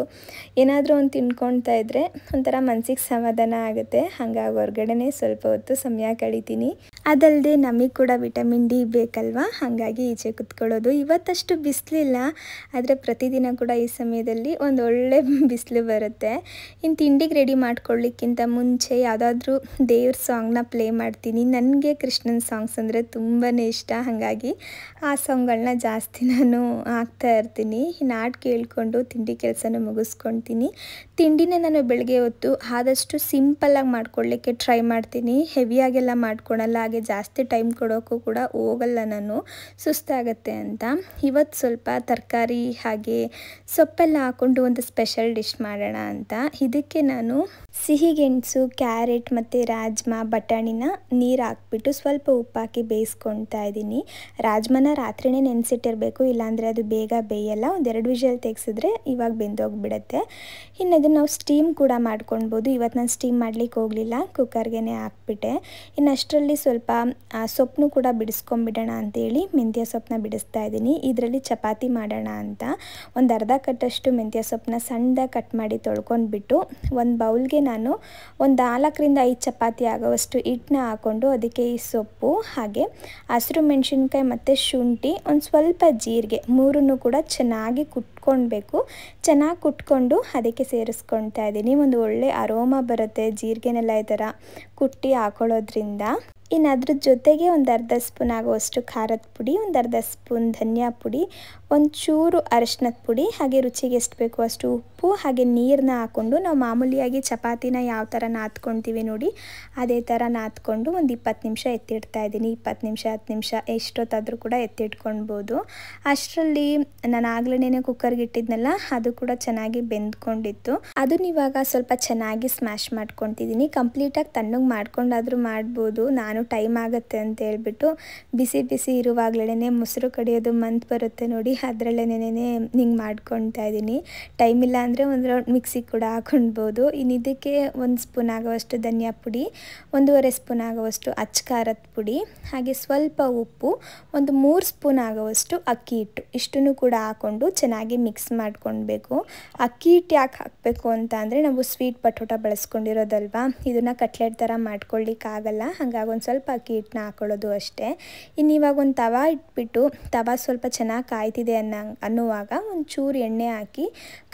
ಏನಾದರೂ ಒಂದು ತಿನ್ಕೊಳ್ತಾ ಇದ್ದರೆ ಒಂಥರ ಮನಸ್ಸಿಗೆ ಸಮಾಧಾನ ಆಗುತ್ತೆ. ಹಾಗಾಗಿ ಹೊರಗಡೆನೇ ಸ್ವಲ್ಪ ಹೊತ್ತು ಸಮಯ ಕಳಿತೀನಿ. ಅದಲ್ಲದೆ ನಮಗೆ ಕೂಡ ವಿಟಮಿನ್ ಡಿ ಬೇಕಲ್ವಾ, ಹಾಗಾಗಿ ಈಚೆ ಕುತ್ಕೊಳ್ಳೋದು. ಇವತ್ತಷ್ಟು ಬಿಸಿಲಿಲ್ಲ, ಆದರೆ ಪ್ರತಿದಿನ ಕೂಡ ಈ ಸಮಯದಲ್ಲಿ ಒಂದು ಒಳ್ಳೆ ಬಿಸಿಲು ಬರುತ್ತೆ. ಇನ್ನು ತಿಂಡಿಗೆ ರೆಡಿ ಮಾಡ್ಕೊಳ್ಳಿಕ್ಕಿಂತ ಮುಂಚೆ ಯಾವುದಾದ್ರೂ ದೇವ್ರ ಸಾಂಗ್ನ ಪ್ಲೇ ಮಾಡ್ತೀನಿ. ನನಗೆ ಕೃಷ್ಣನ ಸಾಂಗ್ಸ್ ಅಂದರೆ ತುಂಬಾ ಇಷ್ಟ, ಹಾಗಾಗಿ ಆ ಸಾಂಗ್ಗಳನ್ನ ಜಾಸ್ತಿ ನಾನು ಹಾಕ್ತಾ ಇರ್ತೀನಿ. ಹಾಡು ಕೇಳಿಕೊಂಡು ತಿಂಡಿ ಕೆಲಸನ ಮುಗಿಸ್ಕೊಳ್ತೀನಿ. ತಿಂಡಿನ ನಾನು ಬೆಳಗ್ಗೆ ಹೊತ್ತು ಆದಷ್ಟು ಸಿಂಪಲ್ಲಾಗಿ ಮಾಡ್ಕೊಳ್ಳಿಕ್ಕೆ ಟ್ರೈ ಮಾಡ್ತೀನಿ. ಹೆವಿಯಾಗೆಲ್ಲ ಮಾಡ್ಕೊಳಲ್ಲ, ಹಾಗೆ ಜಾಸ್ತಿ ಟೈಮ್ ಕೊಡೋಕ್ಕೂ ಕೂಡ ಹೋಗಲ್ಲ ನಾನು, ಸುಸ್ತಾಗತ್ತೆ ಅಂತ. ಇವತ್ತು ಸ್ವಲ್ಪ ತರಕಾರಿ ಹಾಗೆ ಸೊಪ್ಪೆಲ್ಲ ಹಾಕ್ಕೊಂಡು ಒಂದು ಸ್ಪೆಷಲ್ ಡಿಶ್ ಮಾಡೋಣ ಅಂತ. ಇದಕ್ಕೆ ನಾನು ಸಿಹಿಗೆಣಸು, ಕ್ಯಾರೆಟ್ ಮತ್ತು ರಾಜ್ಮಾ, ಬಟಾಣಿನ ನೀರು ಹಾಕ್ಬಿಟ್ಟು ಸ್ವಲ್ಪ ಉಪ್ಪು ಹಾಕಿ ಬೇಯಿಸ್ಕೊಳ್ತಾ ಇದ್ದೀನಿ. ರಾಜ್ಮಾನ ರಾತ್ರಿನೇ ನೆನೆಸಿಟ್ಟಿರಬೇಕು, ಇಲ್ಲಾಂದರೆ ಅದು ಬೇಗ ಬೇಯಲ್ಲ. ಒಂದೆರಡು ವಿಷಲ್ ತೆಗೆಸಿದ್ರೆ ಇವಾಗ ಬೆಂದೋಗ್ಬಿಡುತ್ತೆ. ಇನ್ನು ಅದನ್ನು ನಾವು ಸ್ಟೀಮ್ ಕೂಡ ಮಾಡ್ಕೊಳ್ಬೋದು. ಇವತ್ತು ನಾನು ಸ್ಟೀಮ್ ಮಾಡಲಿಕ್ಕೆ ಹೋಗಲಿಲ್ಲ, ಕುಕ್ಕರ್ಗೆ ಹಾಕ್ಬಿಟ್ಟೆ. ಇನ್ನು ಅಷ್ಟರಲ್ಲಿ ಸ್ವಲ್ಪ ಸೊಪ್ಪನ್ನು ಕೂಡ ಬಿಡಿಸ್ಕೊಂಬಿಡೋಣ ಅಂತೇಳಿ ಮೆಂತ್ಯ ಸೊಪ್ಪನ್ನ ಬಿಡಿಸ್ತಾ ಇದ್ದೀನಿ. ಇದರಲ್ಲಿ ಚಪಾತಿ ಮಾಡೋಣ ಅಂತ ಒಂದು ಅರ್ಧ ಕಟ್ಟಷ್ಟು ಮೆಂತ್ಯ ಸೊಪ್ಪನ್ನ ಸಣ್ಣದಾಗಿ ಕಟ್ ಮಾಡಿ ತೊಳ್ಕೊಂಡ್ಬಿಟ್ಟು ಒಂದು ಬೌಲ್ಗೆ ನಾನು ಒಂದು 4ರಿಂದ 5 ಚಪಾತಿ ಆಗೋವಷ್ಟು ಹಿಟ್ಟನ್ನ ಹಾಕ್ಕೊಂಡು ಅದಕ್ಕೆ ಈ ಸೊಪ್ಪು ಹಾಗೆ ಹಸಿರು ಮೆಣಸಿನ್ಕಾಯಿ ಮತ್ತು ಶುಂಠಿ, ಒಂದು ಸ್ವಲ್ಪ ಜೀರಿಗೆ, ಮೂರನ್ನು ಕೂಡ ಚೆನ್ನಾಗಿ ಕುಟ್ಕೊಳ್ಬೇಕು. ಚೆನ್ನಾಗಿ ಕುಟ್ಕೊಂಡು ಅದಕ್ಕೆ ಸೇರಿಸ್ಕೊಳ್ತಾ ಇದ್ದೀನಿ. ಒಂದು ಒಳ್ಳೆ ಅರೋಮಾ ಬರುತ್ತೆ ಜೀರಿಗೆನೆಲ್ಲ ಈ ಥರ ಕುಟ್ಟಿ ಹಾಕೊಳ್ಳೋದ್ರಿಂದ. ಇನ್ನು ಅದ್ರ ಜೊತೆಗೆ ಒಂದು ಅರ್ಧ ಸ್ಪೂನ್ ಆಗುವಷ್ಟು ಖಾರದ ಪುಡಿ, ಒಂದು ಅರ್ಧ ಸ್ಪೂನ್ ಧನಿಯಾ ಪುಡಿ, ಒಂಚೂರು ಅರಿಶಿನದ ಪುಡಿ, ಹಾಗೆ ರುಚಿಗೆ ಎಷ್ಟು ಬೇಕೋ ಅಷ್ಟು ಉಪ್ಪು, ಹಾಗೆ ನೀರನ್ನ ಹಾಕ್ಕೊಂಡು ನಾವು ಮಾಮೂಲಿಯಾಗಿ ಚಪಾತಿನ ಯಾವ ಥರ ನಾದ್ಕೊಳ್ತೀವಿ ನೋಡಿ ಅದೇ ಥರ ನಾದ್ಕೊಂಡು ಒಂದು 20 ನಿಮಿಷ ಎತ್ತಿಡ್ತಾ ಇದ್ದೀನಿ. 20 ನಿಮಿಷ 10 ನಿಮಿಷ ಎಷ್ಟೊತ್ತಾದರೂ ಕೂಡ ಎತ್ತಿಟ್ಕೊಳ್ಬೋದು. ಅಷ್ಟರಲ್ಲಿ ನಾನು ಆಗ್ಲೇ ಕುಕ್ಕರ್ಗೆ ಇಟ್ಟಿದ್ನಲ್ಲ, ಅದು ಕೂಡ ಚೆನ್ನಾಗಿ ಬೆಂದ್ಕೊಂಡಿತ್ತು. ಅದನ್ನ ಇವಾಗ ಸ್ವಲ್ಪ ಚೆನ್ನಾಗಿ ಸ್ಮ್ಯಾಶ್ ಮಾಡ್ಕೊತಿದ್ದೀನಿ. ಕಂಪ್ಲೀಟಾಗಿ ತಣ್ಣಗೆ ಮಾಡ್ಕೊಂಡಾದರೂ ಮಾಡ್ಬೋದು. ನಾನು ಟೈಮ್ ಆಗುತ್ತೆ ಅಂತ ಹೇಳ್ಬಿಟ್ಟು ಬಿಸಿ ಬಿಸಿ ಇರುವಾಗಲೇ ಮೊಸರು ಕಡಿಯೋದು ಮಂತ್ ಬರುತ್ತೆ ನೋಡಿ, ಅದರಲ್ಲೇ ಹಿಂಗೆ ಮಾಡ್ಕೊತಾ ಇದ್ದೀನಿ. ಟೈಮ್ ಇಲ್ಲ ಅಂದರೆ ಒಂದು ರೌಂಡ್ ಮಿಕ್ಸಿ ಕೂಡ ಹಾಕೊಳ್ಬೋದು. ಇನ್ನು ಇದಕ್ಕೆ 1 ಸ್ಪೂನ್ ಆಗುವಷ್ಟು ಧನಿಯಾ ಪುಡಿ, 1.5 ಸ್ಪೂನ್ ಆಗುವಷ್ಟು ಅಚ್ಚ ಖಾರದ ಪುಡಿ, ಹಾಗೆ ಸ್ವಲ್ಪ ಉಪ್ಪು, ಒಂದು 3 ಸ್ಪೂನ್ ಆಗುವಷ್ಟು ಅಕ್ಕಿ ಹಿಟ್ಟು, ಇಷ್ಟನ್ನು ಕೂಡ ಹಾಕ್ಕೊಂಡು ಚೆನ್ನಾಗಿ ಮಿಕ್ಸ್ ಮಾಡ್ಕೊಳ್ಬೇಕು. ಅಕ್ಕಿ ಹಿಟ್ಟು ಯಾಕೆ ಹಾಕಬೇಕು ಅಂತ ಅಂದರೆ ನಾವು ಸ್ವೀಟ್ ಪಟೋಟ ಬಳಸ್ಕೊಂಡಿರೋದಲ್ವಾ, ಇದನ್ನು ಕಟ್ಲೆಟ್ ಥರ ಮಾಡ್ಕೊಳ್ಳಿಕ್ಕಾಗಲ್ಲ, ಹಾಗಾಗಿ ಒಂದು ಸ್ವಲ್ಪ ಅಕ್ಕಿ ಹಿಟ್ಟನ್ನ ಹಾಕೊಳ್ಳೋದು ಅಷ್ಟೇ. ಇನ್ನು ಇವಾಗ ಒಂದು ತವಾ ಇಟ್ಬಿಟ್ಟು ತವಾ ಸ್ವಲ್ಪ ಚೆನ್ನಾಗಿ ಕಾಯ್ತಿದೆ ಅನ್ನುವಾಗ ಒಂಚೂರು ಎಣ್ಣೆ ಹಾಕಿ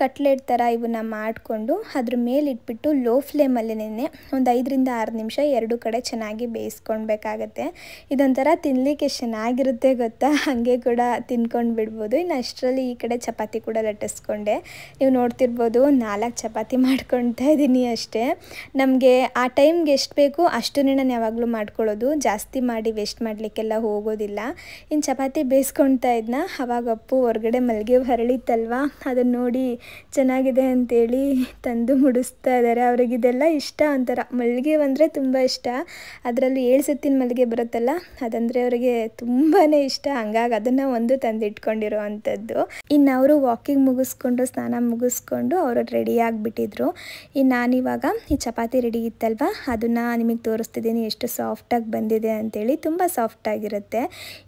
ಕಟ್ಲೆಟ್ ಥರ ಇವನ್ನ ಮಾಡಿಕೊಂಡು ಅದ್ರ ಮೇಲೆ ಇಟ್ಬಿಟ್ಟು ಲೋ ಫ್ಲೇಮಲ್ಲೇ ಒಂದು 5ರಿಂದ 6 ನಿಮಿಷ ಎರಡು ಕಡೆ ಚೆನ್ನಾಗಿ ಬೇಯಿಸ್ಕೊಳ್ಬೇಕಾಗತ್ತೆ. ಇದೊಂಥರ ತಿನ್ನಲಿಕ್ಕೆ ಚೆನ್ನಾಗಿರುತ್ತೆ ಗೊತ್ತಾ, ಹಾಗೆ ಕೂಡ ತಿನ್ಕೊಂಡು ಬಿಡ್ಬೋದು. ಇನ್ನು ಅಷ್ಟರಲ್ಲಿ ಈ ಕಡೆ ಚಪಾತಿ ಕೂಡ ಲಟ್ಟಿಸ್ಕೊಂಡೆ. ನೀವು ನೋಡ್ತಿರ್ಬೋದು 4 ಚಪಾತಿ ಮಾಡ್ಕೊಳ್ತಾ ಇದ್ದೀನಿ ಅಷ್ಟೇ. ನಮಗೆ ಆ ಟೈಮ್ಗೆ ಎಷ್ಟು ಬೇಕು ಅಷ್ಟನ್ನೇ ನಾನು ಯಾವಾಗಲೂ ಮಾಡ್ಕೊಳ್ಳೋದು, ಜಾಸ್ತಿ ಮಾಡಿ ವೇಸ್ಟ್ ಮಾಡಲಿಕ್ಕೆಲ್ಲ ಹೋಗೋದಿಲ್ಲ. ಇನ್ನು ಚಪಾತಿ ಬೇಯಿಸ್ಕೊಳ್ತಾ ಇದ್ನ ಅವಾಗ ಅಪ್ಪು ಹೊರಗಡೆ ಮಲ್ಲಿಗೆ ಹರಳಿತ್ತಲ್ವ, ಅದನ್ನು ನೋಡಿ ಚೆನ್ನಾಗಿದೆ ಅಂತೇಳಿ ತಂದು ಮುಡಿಸ್ತಾ ಇದ್ದಾರೆ. ಅವ್ರಿಗಿದೆಲ್ಲ ಇಷ್ಟ, ಒಂಥರ ಮಲ್ಲಿಗೆ ಅಂದರೆ ತುಂಬ ಇಷ್ಟ. ಅದರಲ್ಲೂ 7 ಸುತ್ತಿನ ಮಲ್ಲಿಗೆ ಬರುತ್ತಲ್ಲ, ಅದಂದರೆ ಅವರಿಗೆ ತುಂಬಾ ಇಷ್ಟ, ಹಂಗಾಗಿ ಅದನ್ನು ಒಂದು ತಂದಿಟ್ಕೊಂಡಿರೋ ಅಂಥದ್ದು. ಇನ್ನು ಅವರು ವಾಕಿಂಗ್ ಮುಗಿಸ್ಕೊಂಡು ಸ್ನಾನ ಮುಗಿಸ್ಕೊಂಡು ಅವರು ರೆಡಿ ಆಗಿಬಿಟ್ಟಿದ್ರು. ಇನ್ನು ನಾನಿವಾಗ ಈ ಚಪಾತಿ ರೆಡಿ ಇತ್ತಲ್ವ ಅದನ್ನು ನಿಮಗೆ ತೋರಿಸ್ತಿದ್ದೀನಿ ಎಷ್ಟು ಸಾಫ್ಟಾಗಿ ಬಂದಿದೆ ಅಂತೇಳಿ. ತುಂಬ ಸಾಫ್ಟಾಗಿರುತ್ತೆ.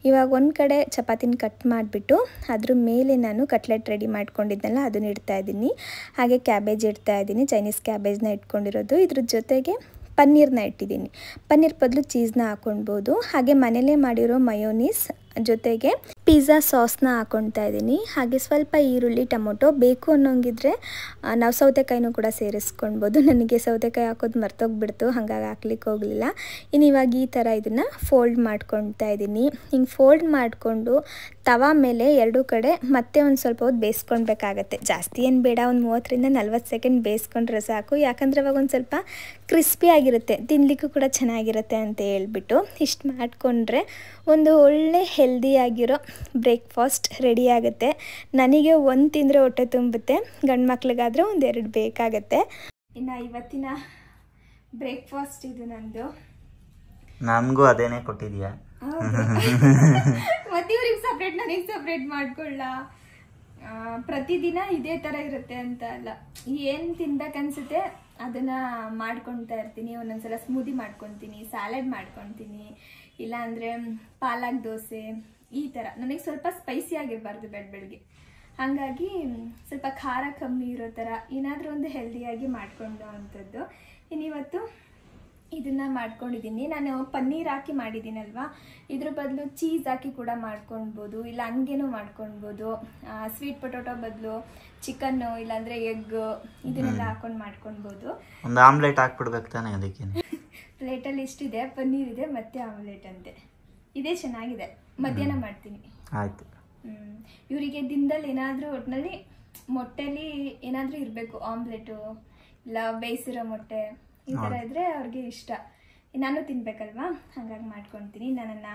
ಇವಾಗ ಒಂದು ಕಡೆ ಚಪಾತಿನ ಕಟ್ ಮಾಡಿಬಿಟ್ಟು ಅದ್ರ ಮೇಲೆ ನಾನು ಕಟ್ಲೆಟ್ ರೆಡಿ ಮಾಡ್ಕೊಂಡಿದ್ನಲ್ಲ ಅದನ್ನ ಇಡ್ತಾ ಇದ್ದೀನಿ. ಹಾಗೆ ಕ್ಯಾಬೇಜ್ ಇಡ್ತಾ ಇದ್ದೀನಿ, ಚೈನೀಸ್ ಕ್ಯಾಬೇಜ್ನ ಇಟ್ಕೊಂಡಿರೋದು. ಇದ್ರ ಜೊತೆಗೆ ಪನ್ನೀರ್ನ ಇಟ್ಟಿದ್ದೀನಿ. ಪನ್ನೀರ್ ಬದಲು ಚೀಸ್ನ ಹಾಕೊಳ್ಬೋದು. ಹಾಗೆ ಮನೇಲೇ ಮಾಡಿರೋ ಮಯೋನೀಸ್ ಜೊತೆಗೆ ಪಿಜ್ಜಾ ಸಾಸ್ನ ಹಾಕ್ಕೊಳ್ತಾ ಇದ್ದೀನಿ. ಹಾಗೆ ಸ್ವಲ್ಪ ಈರುಳ್ಳಿ, ಟೊಮೊಟೊ, ಬೇಕು ಅನ್ನೋಂಗಿದ್ರೆ ನಾವು ಸೌತೆಕಾಯಿನೂ ಕೂಡ ಸೇರಿಸ್ಕೊಳ್ಬೋದು. ನನಗೆ ಸೌತೆಕಾಯಿ ಹಾಕೋದು ಮರ್ತೋಗ್ಬಿಡ್ತು, ಹಾಗಾಗಿ ಹಾಕ್ಲಿಕ್ಕೆ ಹೋಗಲಿಲ್ಲ. ಇನ್ನು ಇವಾಗ ಈ ಥರ ಇದನ್ನು ಫೋಲ್ಡ್ ಮಾಡ್ಕೊಳ್ತಾ ಇದ್ದೀನಿ. ಹಿಂಗೆ ಫೋಲ್ಡ್ ಮಾಡಿಕೊಂಡು ತವಾ ಮೇಲೆ ಎರಡೂ ಕಡೆ ಮತ್ತೆ ಒಂದು ಸ್ವಲ್ಪ ಹೊತ್ತು ಬೇಯಿಸ್ಕೊಳ್ಬೇಕಾಗತ್ತೆ. ಜಾಸ್ತಿ ಏನು ಬೇಡ, ಒಂದು 30ರಿಂದ 40 ಸೆಕೆಂಡ್ ಬೇಯಿಸ್ಕೊಂಡ್ರೆ ಸಾಕು. ಯಾಕಂದರೆ ಅವಾಗ ಒಂದು ಸ್ವಲ್ಪ ಕ್ರಿಸ್ಪಿ ಆಗಿರುತ್ತೆ, ತಿನ್ನಲಿಕ್ಕೂ ಕೂಡ ಚೆನ್ನಾಗಿರುತ್ತೆ ಅಂತ ಹೇಳ್ಬಿಟ್ಟು ಇಷ್ಟು ಮಾಡಿಕೊಂಡ್ರೆ ಒಂದು ಒಳ್ಳೆ ಹೆಲ್ದಿಯಾಗಿರೋ ಬ್ರೇಕ್ಫಾಸ್ಟ್ ರೆಡಿ ಆಗುತ್ತೆ. ನನಗೆ ಒಂದು ತಿಂದರೆ ಹೊಟ್ಟೆ ತುಂಬುತ್ತೆ, ಗಂಡು ಮಕ್ಳಿಗಾದರೆ 1-2 ಬೇಕಾಗತ್ತೆ. ಇನ್ನು ಇವತ್ತಿನ ಬ್ರೇಕ್ಫಾಸ್ಟ್ ಇದು ನಂದು. ನನಗೂ ಅದೇನೇ ಕೊಟ್ಟಿದ್ಯಾ? ಮತ್ತೆ ಇವ್ರಿಗೆ ಸಪ್ರೇಟ್ ನನಗೆ ಸಪ್ರೇಟ್ ಮಾಡ್ಕೊಳ್ಳ. ಪ್ರತಿದಿನ ಇದೇ ಥರ ಇರುತ್ತೆ ಅಂತ ಅಲ್ಲ, ಏನು ತಿನ್ಬೇಕನ್ಸುತ್ತೆ ಅದನ್ನು ಮಾಡ್ಕೊಳ್ತಾ ಇರ್ತೀನಿ. ಒಂದೊಂದ್ಸಲ ಸ್ಮೂದಿ ಮಾಡ್ಕೊತೀನಿ, ಸ್ಯಾಲೆಡ್ ಮಾಡ್ಕೊತೀನಿ, ಇಲ್ಲಾಂದರೆ ಪಾಲಕ್ ದೋಸೆ, ಈ ಥರ. ನನಗೆ ಸ್ವಲ್ಪ ಸ್ಪೈಸಿ ಆಗಿರಬಾರ್ದು ಬೆಳಗ್ಗೆ, ಹಾಗಾಗಿ ಸ್ವಲ್ಪ ಖಾರ ಕಮ್ಮಿ ಇರೋ ಥರ ಏನಾದರೂ ಒಂದು ಹೆಲ್ದಿಯಾಗಿ ಮಾಡ್ಕೊಂಡು ಅಂಥದ್ದು. ಇನ್ನಿವತ್ತು ಇದನ್ನು ಮಾಡ್ಕೊಂಡಿದ್ದೀನಿ. ನಾನು ಪನ್ನೀರ್ ಹಾಕಿ ಮಾಡಿದ್ದೀನಲ್ವ, ಇದ್ರ ಬದಲು ಚೀಸ್ ಹಾಕಿ ಕೂಡ ಮಾಡ್ಕೊಳ್ಬೋದು, ಇಲ್ಲ ಹಂಗೇನೂ ಮಾಡ್ಕೊಳ್ಬೋದು. ಸ್ವೀಟ್ ಪೊಟೊಟೊ ಬದಲು ಚಿಕನ್ನು ಇಲ್ಲಾಂದರೆ ಎಗ್ ಇದನ್ನೆಲ್ಲ ಹಾಕೊಂಡು ಮಾಡ್ಕೊಳ್ಬೋದು. ಒಂದು ಆಮ್ಲೆಟ್ ಹಾಕ್ಬಿಡ್ಬೇಕು ತಾನೆ ಅದಕ್ಕೆ. ಪ್ಲೇಟಲ್ಲಿ ಇಷ್ಟಿದೆ, ಪನ್ನೀರ್ ಇದೆ ಮತ್ತೆ ಆಮ್ಲೆಟ್ ಅಂತೆ. ಇದೇ ಚೆನ್ನಾಗಿದೆ, ಮಧ್ಯಾಹ್ನ ಮಾಡ್ತೀನಿ. ಆಯ್ತು. ಇವರಿಗೆ ದಿನದಲ್ಲಿ ಏನಾದರೂ ಒಟ್ಟಿನಲ್ಲಿ ಮೊಟ್ಟೆಲಿ ಏನಾದರೂ ಇರಬೇಕು, ಆಮ್ಲೆಟು ಇಲ್ಲ ಬೇಯಿಸಿರೋ ಮೊಟ್ಟೆ ಈ ಥರ ಇದ್ರೆ ಅವ್ರಿಗೆ ಇಷ್ಟ. ನಾನು ತಿನ್ಬೇಕಲ್ವಾ, ಹಾಗಾಗಿ ಮಾಡ್ಕೊತೀನಿ. ನನ್ನನ್ನು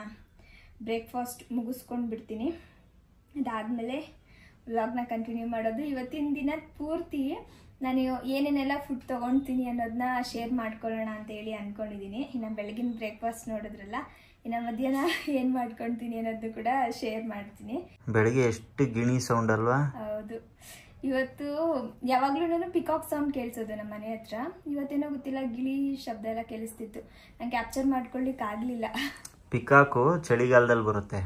ಬ್ರೇಕ್ಫಾಸ್ಟ್ ಮುಗಿಸ್ಕೊಂಡು ಬಿಡ್ತೀನಿ. ಅದಾದಮೇಲೆ ವ್ಲಾಗ್ನ ಕಂಟಿನ್ಯೂ ಮಾಡೋದು. ಇವತ್ತಿನ ದಿನ ಪೂರ್ತಿ ನಾನು ಏನೇನೆಲ್ಲ ಫುಡ್ ತೊಗೊಳ್ತೀನಿ ಅನ್ನೋದನ್ನ ಶೇರ್ ಮಾಡ್ಕೊಳ್ಳೋಣ ಅಂತೇಳಿ ಅಂದ್ಕೊಂಡಿದ್ದೀನಿ. ಇನ್ನು ಬೆಳಗಿನ ಬ್ರೇಕ್ಫಾಸ್ಟ್ ನೋಡಿದ್ರಲ್ಲ, ಇನ್ನು ಮಧ್ಯಾಹ್ನ ಏನು ಮಾಡ್ಕೊಳ್ತೀನಿ ಅನ್ನೋದು ಕೂಡ ಶೇರ್ ಮಾಡ್ತೀನಿ. ಬೆಳಗ್ಗೆ ಎಷ್ಟು ಗಿಣಿ ಸೌಂಡ್ ಅಲ್ವಾ? ಹೌದು, ಇವತ್ತು ಯಾವಾಗ್ಲೂ ಪಿಕಾಕ್ ಸೌಂಡ್ ಕೇಳಿಸೋದು ನಮ್ಮ ಮನೆ ಹತ್ರ. ಇವತ್ತೇನೋ ಗೊತ್ತಿಲ್ಲ, ಗಿಳಿ ಶಬ್ದ ಎಲ್ಲ ಕೇಳಿಸ್ತಿತ್ತು. ನಾನು ಕ್ಯಾಪ್ಚರ್ ಮಾಡ್ಕೊಳ್ಳಿಕ್ಕೆ ಆಗಲಿಲ್ಲ. ಪಿಕಾಕು ಚಳಿಗಾಲದಲ್ಲಿ ಬರುತ್ತೆ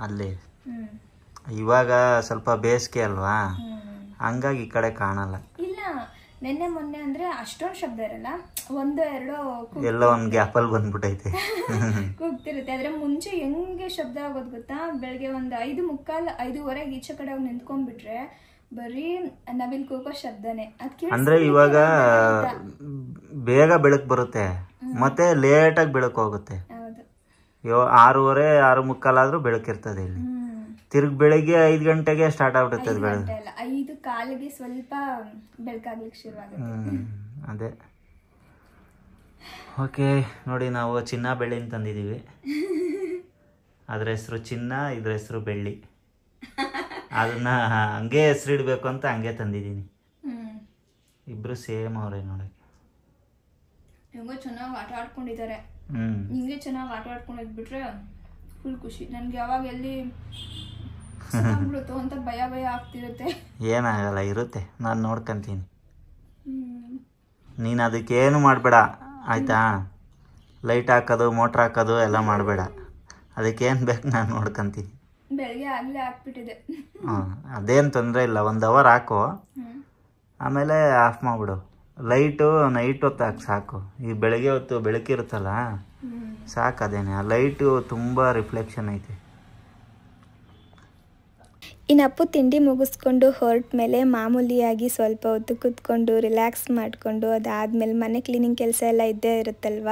ಅಲ್ಲಿ. ಇವಾಗ ಸ್ವಲ್ಪ ಬೇಸಿಗೆ ಅಲ್ವಾ, ಹಂಗಾಗಿ ಈ ಕಡೆ ಕಾಣಲ್ಲ. ಇಲ್ಲ, ನಿನ್ನೆ ಮೊನ್ನೆ ಅಂದ್ರೆ ಅಷ್ಟೊಂದು ಶಬ್ದ ಇರಲ್ಲ, ಒಂದೋ ಎರಡೋ ಎಲ್ಲೋ ಒಂದು ಗ್ಯಾಪಲ್ಲಿ ಬಂದ್ಬಿಟ್ಟೈತೆ ಕೂಗ್ತಿರುತ್ತೆ. ಆದ್ರೆ ಮುಂಚೆ ಹೆಂಗೆ ಶಬ್ದ ಆಗೋದು ಗೊತ್ತಾ, ಬೆಳಗ್ಗೆ ಒಂದು 5:45, 5:15 ಈಚೆ ಕಡೆ ಹೋಗಿ ನಿಂತ್ಕೊಂಡ್ಬಿಟ್ರೆ ಬರೀ ನವಿಲ್ ಕೂಗೋ ಶಬ್ದನೇ. ಅಂದ್ರೆ ಇವಾಗ ಬೇಗ ಬೆಳಕು ಬರುತ್ತೆ, ಮತ್ತೆ ಲೇಟಾಗಿ ಬೆಳಕು ಹೋಗುತ್ತೆ. 6:30, 6:45 ಆದ್ರೂ ಬೆಳಕಿರ್ತದೆ ಇಲ್ಲಿ. ತಿರ್ಗಿ ಬೆಳಿಗ್ಗೆ 5 ಗಂಟೆಗೆ ಸ್ಟಾರ್ಟ್ ಆಗ್ಬಿಡುತ್ತೆ ಬೆಳಗ್ಗೆ. 5:15 ಸ್ವಲ್ಪ ಬೆಳಕಾಗ್ಲಿಕ್ಕೆ ಶುರುವಾಗುತ್ತೆ. ಅದೇ. ಓಕೆ ನೋಡಿ, ನಾವು ಚಿನ್ನ ಬೆಳ್ಳಿ ತಂದಿದ್ದೀವಿ. ಅದ್ರ ಹೆಸರು ಚಿನ್ನ, ಇದ್ರ ಹೆಸರು ಬೆಳ್ಳಿ. ಅದನ್ನ ಹಂಗೆ ಹೆಸರಿಡ್ಬೇಕು ಅಂತ ಹಂಗೆ ತಂದಿದ್ದೀನಿ. ಇಬ್ರು ಸೇಮ್ ಅವ್ರೆ ನೋಡಕ್ಕೆ. ಹೆಂಗೋ ಚೆನ್ನಾಗಿ ಆಟ ಆಡ್ಕೊಂಡಿದ್ದಾರೆ. ಹಿಂಗೆ ಚೆನ್ನಾಗಿ ಆಟ ಆಡ್ಕೊಂಡು ಇದ್ಬಿಟ್ರೆ ಫುಲ್ ಖುಷಿ. ನನ್ಗೆ ಯಾವಾಗ ಎಲ್ಲಿ ಬಿಡುತ್ತೋ ಅಂತ ಭಯ ಆಗ್ತಿರುತ್ತೆ. ಏನಾಗಲ್ಲ, ಇರುತ್ತೆ, ನಾನು ನೋಡ್ಕೊಂತೀನಿ. ನೀನು ಅದಕ್ಕೇನು ಮಾಡಬೇಡ ಆಯ್ತಾ. ಲೈಟ್ ಹಾಕೋದು, ಮೋಟ್ರ್ ಹಾಕೋದು ಎಲ್ಲ ಮಾಡಬೇಡ. ಅದಕ್ಕೇನು ಬೇಕು ನಾನು ನೋಡ್ಕೊಂತೀನಿ. ಬೆಳಗ್ಗೆ ಆಗಲೇ ಹಾಕ್ಬಿಟ್ಟಿದೆ. ಅದೇನು ತೊಂದರೆ ಇಲ್ಲ. 1 ಅವರ್ ಹಾಕು, ಆಮೇಲೆ ಆಫ್ ಮಾಡಿಬಿಡು. ಲೈಟು ನೈಟ್ ಹೊತ್ತು ಹಾಕಿ ಸಾಕು. ಈ ಬೆಳಗ್ಗೆ ಹೊತ್ತು ಬೆಳಕಿರುತ್ತಲ್ಲ ಸಾಕು. ಅದೇನೆ, ಆ ಲೈಟು ತುಂಬ ರಿಫ್ಲೆಕ್ಷನ್ ಐತೆ. ಇನ್ನು ಅಪ್ಪು ತಿಂಡಿ ಮುಗಿಸ್ಕೊಂಡು ಹೊರಟ ಮೇಲೆ ಮಾಮೂಲಿಯಾಗಿ ಸ್ವಲ್ಪ ಹೊತ್ತು ಕೂತ್ಕೊಂಡು ರಿಲ್ಯಾಕ್ಸ್ ಮಾಡಿಕೊಂಡು, ಅದಾದಮೇಲೆ ಮನೆ ಕ್ಲೀನಿಂಗ್ ಕೆಲಸ ಎಲ್ಲ ಇದ್ದೇ ಇರುತ್ತಲ್ವ.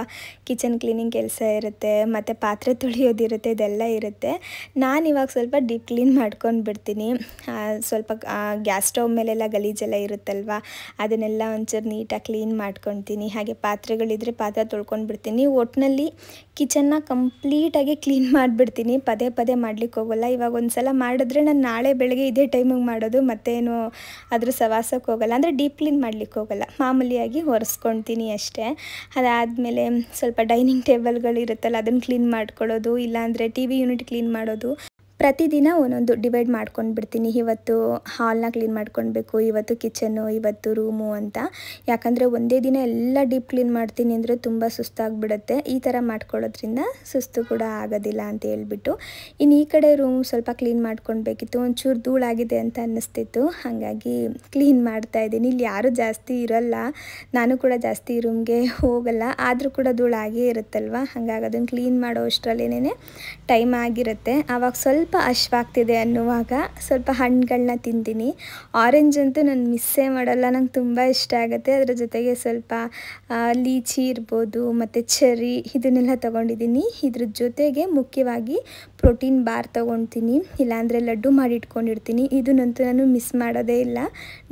ಕಿಚನ್ ಕ್ಲೀನಿಂಗ್ ಕೆಲಸ ಇರುತ್ತೆ, ಮತ್ತು ಪಾತ್ರೆ ತೊಳೆಯೋದಿರುತ್ತೆ, ಇದೆಲ್ಲ ಇರುತ್ತೆ. ನಾನು ಇವಾಗ ಸ್ವಲ್ಪ ಡೀಪ್ ಕ್ಲೀನ್ ಮಾಡ್ಕೊಂಡು ಬಿಡ್ತೀನಿ. ಸ್ವಲ್ಪ ಗ್ಯಾಸ್ ಸ್ಟವ್ ಮೇಲೆಲ್ಲ ಗಲೀಜೆಲ್ಲ ಇರುತ್ತಲ್ವ, ಅದನ್ನೆಲ್ಲ ಒಂಚೂರು ನೀಟಾಗಿ ಕ್ಲೀನ್ ಮಾಡ್ಕೊತೀನಿ. ಹಾಗೆ ಪಾತ್ರೆಗಳಿದ್ರೆ ಪಾತ್ರೆ ತೊಳ್ಕೊಂಡು ಬಿಡ್ತೀನಿ. ಒಟ್ಟಿನಲ್ಲಿ ಕಿಚನ್ನ ಕಂಪ್ಲೀಟಾಗಿ ಕ್ಲೀನ್ ಮಾಡಿಬಿಡ್ತೀನಿ. ಪದೇ ಪದೇ ಮಾಡ್ಲಿಕ್ಕೆ ಹೋಗೋಲ್ಲ. ಇವಾಗ ಒಂದು ಸಲ ಮಾಡಿದ್ರೆ ನಾನು ನಾಳೆ ಬೆಳಗ್ಗೆ ಇದೇ ಟೈಮಿಗೆ ಮಾಡೋದು, ಮತ್ತೇನು ಅದ್ರ ಸವಾಸಕ್ಕೆ ಹೋಗಲ್ಲ. ಅಂದರೆ ಡೀಪ್ ಕ್ಲೀನ್ ಮಾಡ್ಲಿಕ್ಕೆ ಹೋಗಲ್ಲ, ಮಾಮೂಲಿಯಾಗಿ ಒರೆಸ್ಕೊಳ್ತೀನಿ ಅಷ್ಟೇ. ಅದಾದಮೇಲೆ ಸ್ವಲ್ಪ ಡೈನಿಂಗ್ ಟೇಬಲ್ಗಳು ಇರುತ್ತಲ್ಲ, ಅದನ್ನು ಕ್ಲೀನ್ ಮಾಡ್ಕೊಳ್ಳೋದು, ಇಲ್ಲಾಂದರೆ TV ಯೂನಿಟ್ ಕ್ಲೀನ್ ಮಾಡೋದು. ಪ್ರತಿದಿನ ಒಂದೊಂದು ಡಿವೈಡ್ ಮಾಡ್ಕೊಂಡು ಬಿಡ್ತೀನಿ. ಇವತ್ತು ಹಾಲ್ನ ಕ್ಲೀನ್ ಮಾಡ್ಕೊಳ್ಬೇಕು, ಇವತ್ತು ಕಿಚನ್ನು, ಇವತ್ತು ರೂಮು ಅಂತ. ಯಾಕಂದರೆ ಒಂದೇ ದಿನ ಎಲ್ಲ ಡೀಪ್ ಕ್ಲೀನ್ ಮಾಡ್ತೀನಿ ಅಂದರೆ ತುಂಬ ಸುಸ್ತಾಗಿಬಿಡುತ್ತೆ. ಈ ಥರ ಮಾಡ್ಕೊಳ್ಳೋದ್ರಿಂದ ಸುಸ್ತು ಕೂಡ ಆಗೋದಿಲ್ಲ ಅಂತ ಹೇಳ್ಬಿಟ್ಟು. ಇನ್ನು ಈ ಕಡೆ ರೂಮ್ ಸ್ವಲ್ಪ ಕ್ಲೀನ್ ಮಾಡ್ಕೊಳ್ಬೇಕಿತ್ತು. ಒಂಚೂರು ಧೂಳಾಗಿದೆ ಅಂತ ಅನ್ನಿಸ್ತಿತ್ತು, ಹಾಗಾಗಿ ಕ್ಲೀನ್ ಮಾಡ್ತಾಯಿದ್ದೀನಿ. ಇಲ್ಲಿ ಯಾರೂ ಜಾಸ್ತಿ ಇರೋಲ್ಲ, ನಾನು ಕೂಡ ಜಾಸ್ತಿ ರೂಮ್ಗೆ ಹೋಗಲ್ಲ. ಆದರೂ ಕೂಡ ಧೂಳಾಗೇ ಇರುತ್ತಲ್ವ, ಹಾಗಾಗಿ ಅದನ್ನು ಕ್ಲೀನ್ ಮಾಡೋ ಅಷ್ಟರಲ್ಲೇನೆ ಟೈಮ್ ಆಗಿರುತ್ತೆ. ಆವಾಗ ಸ್ವಲ್ಪ ಹಶ್ವಾಗ್ತಿದೆ ಅನ್ನುವಾಗ ಸ್ವಲ್ಪ ಹಣ್ಣುಗಳನ್ನ ತಿಂತೀನಿ. ಆರೆಂಜ್ ಅಂತೂ ನಾನು ಮಿಸ್ಸೇ ಮಾಡಲ್ಲ, ನಂಗೆ ತುಂಬ ಇಷ್ಟ ಆಗುತ್ತೆ. ಅದರ ಜೊತೆಗೆ ಸ್ವಲ್ಪ ಲೀಚಿ ಇರ್ಬೋದು, ಮತ್ತು ಚೆರ್ರಿ, ಇದನ್ನೆಲ್ಲ ತೊಗೊಂಡಿದ್ದೀನಿ. ಇದ್ರ ಜೊತೆಗೆ ಮುಖ್ಯವಾಗಿ ಪ್ರೋಟೀನ್ ಬಾರ್ ತೊಗೊಳ್ತೀನಿ, ಇಲ್ಲಾಂದರೆ ಲಡ್ಡು ಮಾಡಿ ಇಟ್ಕೊಂಡಿರ್ತೀನಿ. ಇದನ್ನಂತೂ ನಾನು ಮಿಸ್ ಮಾಡೋದೇ ಇಲ್ಲ.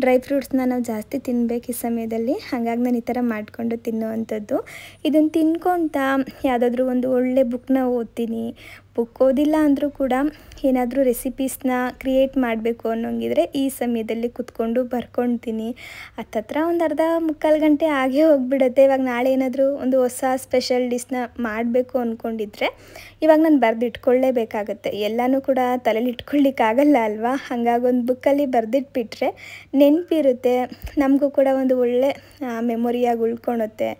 ಡ್ರೈ ಫ್ರೂಟ್ಸ್ನ ನಾವು ಜಾಸ್ತಿ ತಿನ್ನಬೇಕು ಈ ಸಮಯದಲ್ಲಿ, ಹಾಗಾಗಿ ನಾನು ಈ ಥರ ಮಾಡಿಕೊಂಡು ತಿನ್ನೋವಂಥದ್ದು. ಇದನ್ನು ತಿನ್ಕೊತಾ ಯಾವುದಾದ್ರೂ ಒಂದು ಒಳ್ಳೆ ಬುಕ್ನ ಓದ್ತೀನಿ. ಬುಕ್ ಓದಿಲ್ಲ ಅಂದರೂ ಕೂಡ ಏನಾದರೂ ರೆಸಿಪೀಸ್ನ ಕ್ರಿಯೇಟ್ ಮಾಡಬೇಕು ಅನ್ನೋಂಗಿದ್ರೆ ಈ ಸಮಯದಲ್ಲಿ ಕೂತ್ಕೊಂಡು ಬರ್ಕೊಳ್ತೀನಿ. ಹತ್ತತ್ರ ಒಂದು ಅರ್ಧ ಮುಕ್ಕಾಲು ಗಂಟೆ ಆಗೇ ಹೋಗಿಬಿಡುತ್ತೆ. ಇವಾಗ ನಾಳೆ ಏನಾದರೂ ಒಂದು ಹೊಸ ಸ್ಪೆಷಲ್ ಡಿಶ್ನ ಮಾಡಬೇಕು ಅಂದ್ಕೊಂಡಿದ್ರೆ ಇವಾಗ ನಾನು ಬರೆದಿಟ್ಕೊಳ್ಳೇಬೇಕಾಗತ್ತೆ. ಎಲ್ಲನೂ ಕೂಡ ತಲೆಯಲ್ಲಿ ಇಟ್ಕೊಳ್ಳಿಕ್ಕಾಗಲ್ಲ ಅಲ್ವಾ. ಹಾಗಾಗಿ ಒಂದು ಬುಕ್ಕಲ್ಲಿ ಬರೆದಿಟ್ಬಿಟ್ರೆ ನೆನಪಿರುತ್ತೆ, ನಮಗೂ ಕೂಡ ಒಂದು ಒಳ್ಳೆ ಮೆಮೊರಿಯಾಗಿ ಉಳ್ಕೊಳುತ್ತೆ.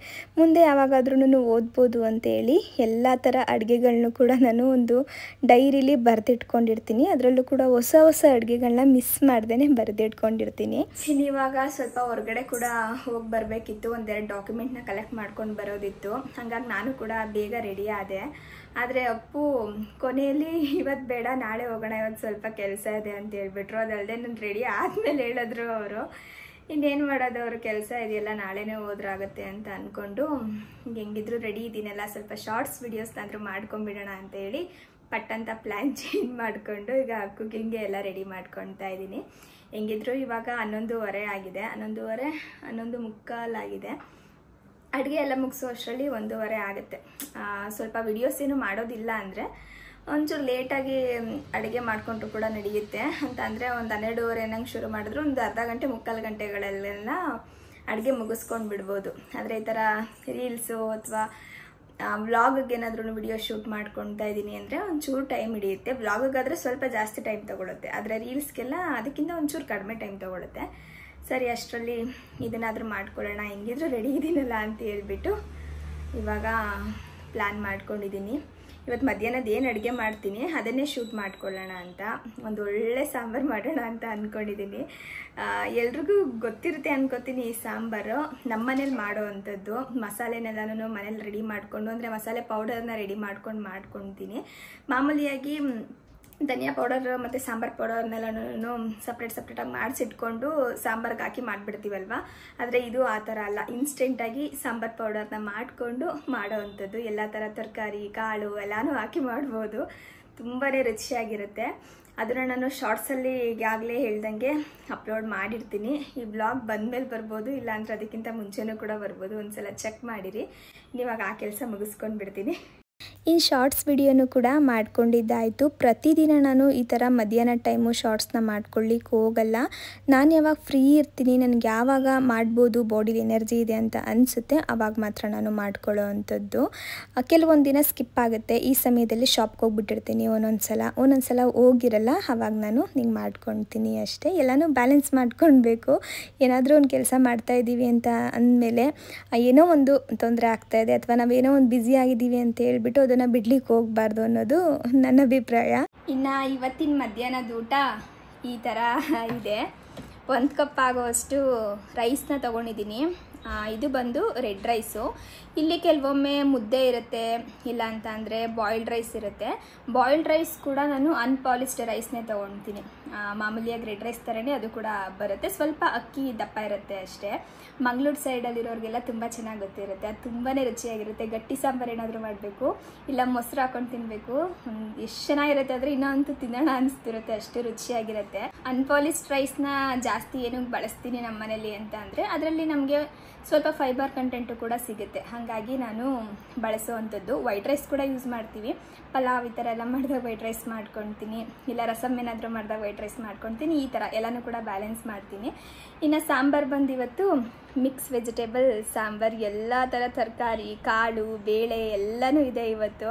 ಮುಂದೆ ಯಾವಾಗಾದ್ರೂ ಓದ್ಬೋದು ಅಂತೇಳಿ ಎಲ್ಲ ಥರ ಅಡುಗೆಗಳನ್ನೂ ಕೂಡ ನಾನು ಒಂದು ಡೈರಿಲಿ ಬರೆದಿಟ್ಕೊಂಡಿರ್ತೀನಿ. ಅದರಲ್ಲೂ ಕೂಡ ಹೊಸ ಹೊಸ ಅಡುಗೆಗಳನ್ನ ಮಿಸ್ ಮಾಡ್ದೇ ಬರೆದಿಟ್ಕೊಂಡಿರ್ತೀನಿ. ಇವಾಗ ಸ್ವಲ್ಪ ಹೊರಗಡೆ ಕೂಡ ಹೋಗಿ ಬರಬೇಕಿತ್ತು, ಒಂದೆರಡು ಡಾಕ್ಯುಮೆಂಟ್ನ ಕಲೆಕ್ಟ್ ಮಾಡ್ಕೊಂಡು ಬರೋದಿತ್ತು. ಹಾಗಾಗಿ ನಾನು ಕೂಡ ಬೇಗ ರೆಡಿ ಆದೆ. ಆದರೆ ಅಪ್ಪು ಕೊನೆಯಲ್ಲಿ ಇವತ್ತು ಬೇಡ ನಾಳೆ ಹೋಗೋಣ, ಇವತ್ತು ಸ್ವಲ್ಪ ಕೆಲಸ ಇದೆ ಅಂತ ಹೇಳ್ಬಿಟ್ರು. ಅದಲ್ಲದೆ ನಾನು ರೆಡಿ ಆದಮೇಲೆ ಹೇಳಿದ್ರು ಅವರು, ಇನ್ನೇನು ಮಾಡೋದು, ಅವ್ರ ಕೆಲಸ ಇದೆಯಲ್ಲ, ನಾಳೆನೇ ಹೋದ್ರಾಗತ್ತೆ ಅಂತ ಅಂದ್ಕೊಂಡು ಹೆಂಗಿದ್ರು ರೆಡಿ ಇದ್ದೀನಲ್ಲ, ಸ್ವಲ್ಪ ಶಾರ್ಟ್ಸ್ ವಿಡಿಯೋಸ್ನಾದರೂ ಮಾಡ್ಕೊಂಬಿಡೋಣ ಅಂತ ಹೇಳಿ ಪಟ್ಟಂತ ಪ್ಲ್ಯಾನ್ ಚೇಂಜ್ ಮಾಡಿಕೊಂಡು ಈಗ ಕುಕಿಂಗ್ಗೆ ಎಲ್ಲ ರೆಡಿ ಮಾಡ್ಕೊತಾ ಇದ್ದೀನಿ. ಹೆಂಗಿದ್ರು ಇವಾಗ 11:15 ಆಗಿದೆ, 11:30 ಆಗಿದೆ. ಅಡುಗೆ ಎಲ್ಲ ಮುಗಿಸೋ ಅಷ್ಟರಲ್ಲಿ 1:15 ಆಗುತ್ತೆ. ಸ್ವಲ್ಪ ವಿಡಿಯೋಸ್ ಏನು ಮಾಡೋದಿಲ್ಲ ಅಂದರೆ ಒಂಚೂರು ಲೇಟಾಗಿ ಅಡುಗೆ ಮಾಡಿಕೊಂಡ್ರು ಕೂಡ ನಡೆಯುತ್ತೆ ಅಂತ ಅಂದರೆ ಒಂದು 12:15 ನಂಗೆ ಶುರು ಮಾಡಿದ್ರು ಒಂದು ಅರ್ಧ ಗಂಟೆ 3/4 ಗಂಟೆಗಳಲ್ಲೆಲ್ಲ ಅಡುಗೆ ಮುಗಿಸ್ಕೊಂಡು ಬಿಡ್ಬೋದು. ಆದರೆ ಈ ಥರ ರೀಲ್ಸು ಅಥವಾ ವ್ಲಾಗ್ಗೆ ಏನಾದ್ರೂ ವಿಡಿಯೋ ಶೂಟ್ ಮಾಡ್ಕೊತಾ ಇದ್ದೀನಿ ಅಂದರೆ ಒಂಚೂರು ಟೈಮ್ ಹಿಡಿಯುತ್ತೆ. ವ್ಲಾಗಾದರೆ ಸ್ವಲ್ಪ ಜಾಸ್ತಿ ಟೈಮ್ ತೊಗೊಳುತ್ತೆ, ಆದರೆ ರೀಲ್ಸ್ಗೆಲ್ಲ ಅದಕ್ಕಿಂತ ಒಂಚೂರು ಕಡಿಮೆ ಟೈಮ್ ತೊಗೊಳುತ್ತೆ. ಸರಿ, ಅಷ್ಟರಲ್ಲಿ ಇದನ್ನಾದರೂ ಮಾಡ್ಕೊಳ್ಳೋಣ, ಹೆಂಗಿದ್ರು ರೆಡಿ ಇದ್ದೀನಲ್ಲ ಅಂತ ಹೇಳ್ಬಿಟ್ಟು ಇವಾಗ ಪ್ಲ್ಯಾನ್ ಮಾಡ್ಕೊಂಡಿದ್ದೀನಿ. ಇವತ್ತು ಮಧ್ಯಾಹ್ನದ ಏನು ಅಡುಗೆ ಮಾಡ್ತೀನಿ ಅದನ್ನೇ ಶೂಟ್ ಮಾಡ್ಕೊಳ್ಳೋಣ ಅಂತ, ಒಂದು ಒಳ್ಳೆ ಸಾಂಬಾರು ಮಾಡೋಣ ಅಂತ ಅಂದ್ಕೊಂಡಿದ್ದೀನಿ. ಎಲ್ರಿಗೂ ಗೊತ್ತಿರುತ್ತೆ ಅನ್ಕೋತೀನಿ ಈ ಸಾಂಬಾರು. ನಮ್ಮ ಮನೇಲಿ ಮಾಡೋ ಅಂಥದ್ದು. ಮಸಾಲೆನೆಲ್ಲನೂ ಮನೇಲಿ ರೆಡಿ ಮಾಡಿಕೊಂಡು, ಅಂದರೆ ಮಸಾಲೆ ಪೌಡರ್ನ ರೆಡಿ ಮಾಡ್ಕೊತೀನಿ. ಮಾಮೂಲಿಯಾಗಿ ಧನಿಯಾ ಪೌಡರ್ ಮತ್ತು ಸಾಂಬಾರು ಪೌಡರ್ನೆಲ್ಲನೂ ಸಪ್ರೇಟಾಗಿ ಮಾಡಿಸಿಟ್ಕೊಂಡು ಸಾಂಬಾರ್ಗೆ ಹಾಕಿ ಮಾಡಿಬಿಡ್ತೀವಲ್ವ. ಆದರೆ ಇದು ಆ ಥರ ಅಲ್ಲ, ಇನ್ಸ್ಟೆಂಟಾಗಿ ಸಾಂಬಾರು ಪೌಡರ್ನ ಮಾಡಿಕೊಂಡು ಮಾಡೋ ಅಂಥದ್ದು. ಎಲ್ಲ ಥರ ತರಕಾರಿ, ಕಾಳು ಎಲ್ಲನೂ ಹಾಕಿ ಮಾಡ್ಬೋದು. ತುಂಬಾ ರುಚಿಯಾಗಿರುತ್ತೆ. ಅದನ್ನು ನಾನು ಶಾರ್ಟ್ಸಲ್ಲಿ ಈಗಾಗಲೇ ಹೇಳ್ದಂಗೆ ಅಪ್ಲೋಡ್ ಮಾಡಿರ್ತೀನಿ. ಈ ಬ್ಲಾಗ್ ಬಂದಮೇಲೆ ಬರ್ಬೋದು, ಇಲ್ಲಾಂದ್ರೆ ಅದಕ್ಕಿಂತ ಮುಂಚೆನೂ ಕೂಡ ಬರ್ಬೋದು. ಒಂದ್ಸಲ ಚೆಕ್ ಮಾಡಿರಿ. ಇವಾಗ ಆ ಕೆಲಸ ಮುಗಿಸ್ಕೊಂಡು ಬಿಡ್ತೀನಿ. ಈ ಶಾರ್ಟ್ಸ್ ವಿಡಿಯೋನು ಕೂಡ ಮಾಡ್ಕೊಂಡಿದ್ದಾಯಿತು. ಪ್ರತಿದಿನ ನಾನು ಈ ಥರ ಮಧ್ಯಾಹ್ನ ಟೈಮು ಶಾರ್ಟ್ಸ್ನ ಮಾಡ್ಕೊಳ್ಳಿಕ್ಕೆ ಹೋಗಲ್ಲ. ನಾನು ಯಾವಾಗ ಫ್ರೀ ಇರ್ತೀನಿ, ನನಗೆ ಯಾವಾಗ ಮಾಡ್ಬೋದು, ಬಾಡಿಲಿ ಎನರ್ಜಿ ಇದೆ ಅಂತ ಅನಿಸುತ್ತೆ ಆವಾಗ ಮಾತ್ರ ನಾನು ಮಾಡ್ಕೊಳ್ಳೋ ಅಂಥದ್ದು. ಕೆಲವೊಂದು ದಿನ ಸ್ಕಿಪ್ ಆಗುತ್ತೆ. ಈ ಸಮಯದಲ್ಲಿ ಶಾಪ್ಗೆ ಹೋಗ್ಬಿಟ್ಟಿರ್ತೀನಿ ಒಂದೊಂದು ಸಲ ಹೋಗಿರಲ್ಲ, ಆವಾಗ ನಾನು ಹಿಂಗೆ ಮಾಡ್ಕೊಳ್ತೀನಿ ಅಷ್ಟೇ. ಎಲ್ಲನೂ ಬ್ಯಾಲೆನ್ಸ್ ಮಾಡ್ಕೊಳ್ಬೇಕು. ಏನಾದರೂ ಒಂದು ಕೆಲಸ ಮಾಡ್ತಾಯಿದ್ದೀವಿ ಅಂತ ಅಂದಮೇಲೆ ಏನೋ ಒಂದು ತೊಂದರೆ ಆಗ್ತಾಯಿದೆ ಅಥವಾ ನಾವೇನೋ ಒಂದು ಬ್ಯುಸಿ ಆಗಿದ್ದೀವಿ ಅಂತ ಹೇಳ್ಬಿಟ್ಟು ಅದನ್ನು ಬಿಡ್ಲಿಕ್ಕೆ ಹೋಗಬಾರ್ದು ಅನ್ನೋದು ನನ್ನ ಅಭಿಪ್ರಾಯ. ಇನ್ನು ಇವತ್ತಿನ ಮಧ್ಯಾಹ್ನದ ಊಟ ಈ ಥರ ಇದೆ. 1 ಕಪ್ ಆಗೋವಷ್ಟು ರೈಸ್ನ ತೊಗೊಂಡಿದ್ದೀನಿ. ಇದು ಬಂದು ರೆಡ್ ರೈಸು. ಇಲ್ಲಿ ಕೆಲವೊಮ್ಮೆ ಮುದ್ದೆ ಇರುತ್ತೆ, ಇಲ್ಲ ಅಂತ ಅಂದರೆ ಬಾಯ್ಲ್ಡ್ ರೈಸ್ ಇರುತ್ತೆ. ಬಾಯ್ಲ್ಡ್ ರೈಸ್ ಕೂಡ ನಾನು ಅನ್ಪಾಲಿಶ್ಡ್ ರೈಸ್ನೇ ತೊಗೊಳ್ತೀನಿ. ಮಾಮೂಲಿಯಾಗಿ ರೆಡ್ ರೈಸ್ ಥರನೇ ಅದು ಕೂಡ ಬರುತ್ತೆ. ಸ್ವಲ್ಪ ಅಕ್ಕಿ ದಪ್ಪ ಇರುತ್ತೆ ಅಷ್ಟೇ. ಮಂಗಳೂರು ಸೈಡಲ್ಲಿರೋರಿಗೆಲ್ಲ ತುಂಬ ಚೆನ್ನಾಗಿ ಗೊತ್ತಿರುತ್ತೆ. ಅದು ತುಂಬಾ ರುಚಿಯಾಗಿರುತ್ತೆ. ಗಟ್ಟಿ ಸಾಂಬಾರು ಏನಾದರೂ ಮಾಡಬೇಕು, ಇಲ್ಲ ಮೊಸರು ಹಾಕೊಂಡು ತಿನ್ನಬೇಕು, ಎಷ್ಟು ಚೆನ್ನಾಗಿರುತ್ತೆ ಅಂದರೆ ಇನ್ನೊಂದು ತಿನ್ನೋಣ ಅನಿಸ್ತಿರುತ್ತೆ, ಅಷ್ಟು ರುಚಿಯಾಗಿರುತ್ತೆ. ಅನ್ಪಾಲಿಶ್ಡ್ ರೈಸ್ನ ಜಾಸ್ತಿ ಏನಕ್ಕೆ ಬಳಸ್ತೀನಿ ನಮ್ಮ ಮನೇಲಿ ಅಂತ ಅಂದರೆ ಅದರಲ್ಲಿ ನಮಗೆ ಸ್ವಲ್ಪ ಫೈಬರ್ ಕಂಟೆಂಟು ಕೂಡ ಸಿಗುತ್ತೆ. ಹಾಗಾಗಿ ನಾನು ಬಳಸೋವಂಥದ್ದು. ವೈಟ್ ರೈಸ್ ಕೂಡ ಯೂಸ್ ಮಾಡ್ತೀವಿ. ಪಲಾವ್ ಈ ಥರ ಎಲ್ಲ ಮಾಡಿದಾಗ ವೈಟ್ ರೈಸ್ ಮಾಡ್ಕೊತೀನಿ, ಇಲ್ಲ ರಸಮ್ ಏನಾದರೂ ಮಾಡಿದಾಗ ವೈಟ್ ರೈಸ್ ಮಾಡ್ಕೊತೀನಿ. ಈ ಥರ ಎಲ್ಲನೂ ಕೂಡ ಬ್ಯಾಲೆನ್ಸ್ ಮಾಡ್ತೀನಿ. ಇನ್ನು ಸಾಂಬಾರು ಬಂದು ಇವತ್ತು ಮಿಕ್ಸ್ ವೆಜಿಟೇಬಲ್ ಸಾಂಬಾರು. ಎಲ್ಲ ಥರ ತರಕಾರಿ, ಕಾಳು, ಬೇಳೆ ಎಲ್ಲನೂ ಇದೆ ಇವತ್ತು.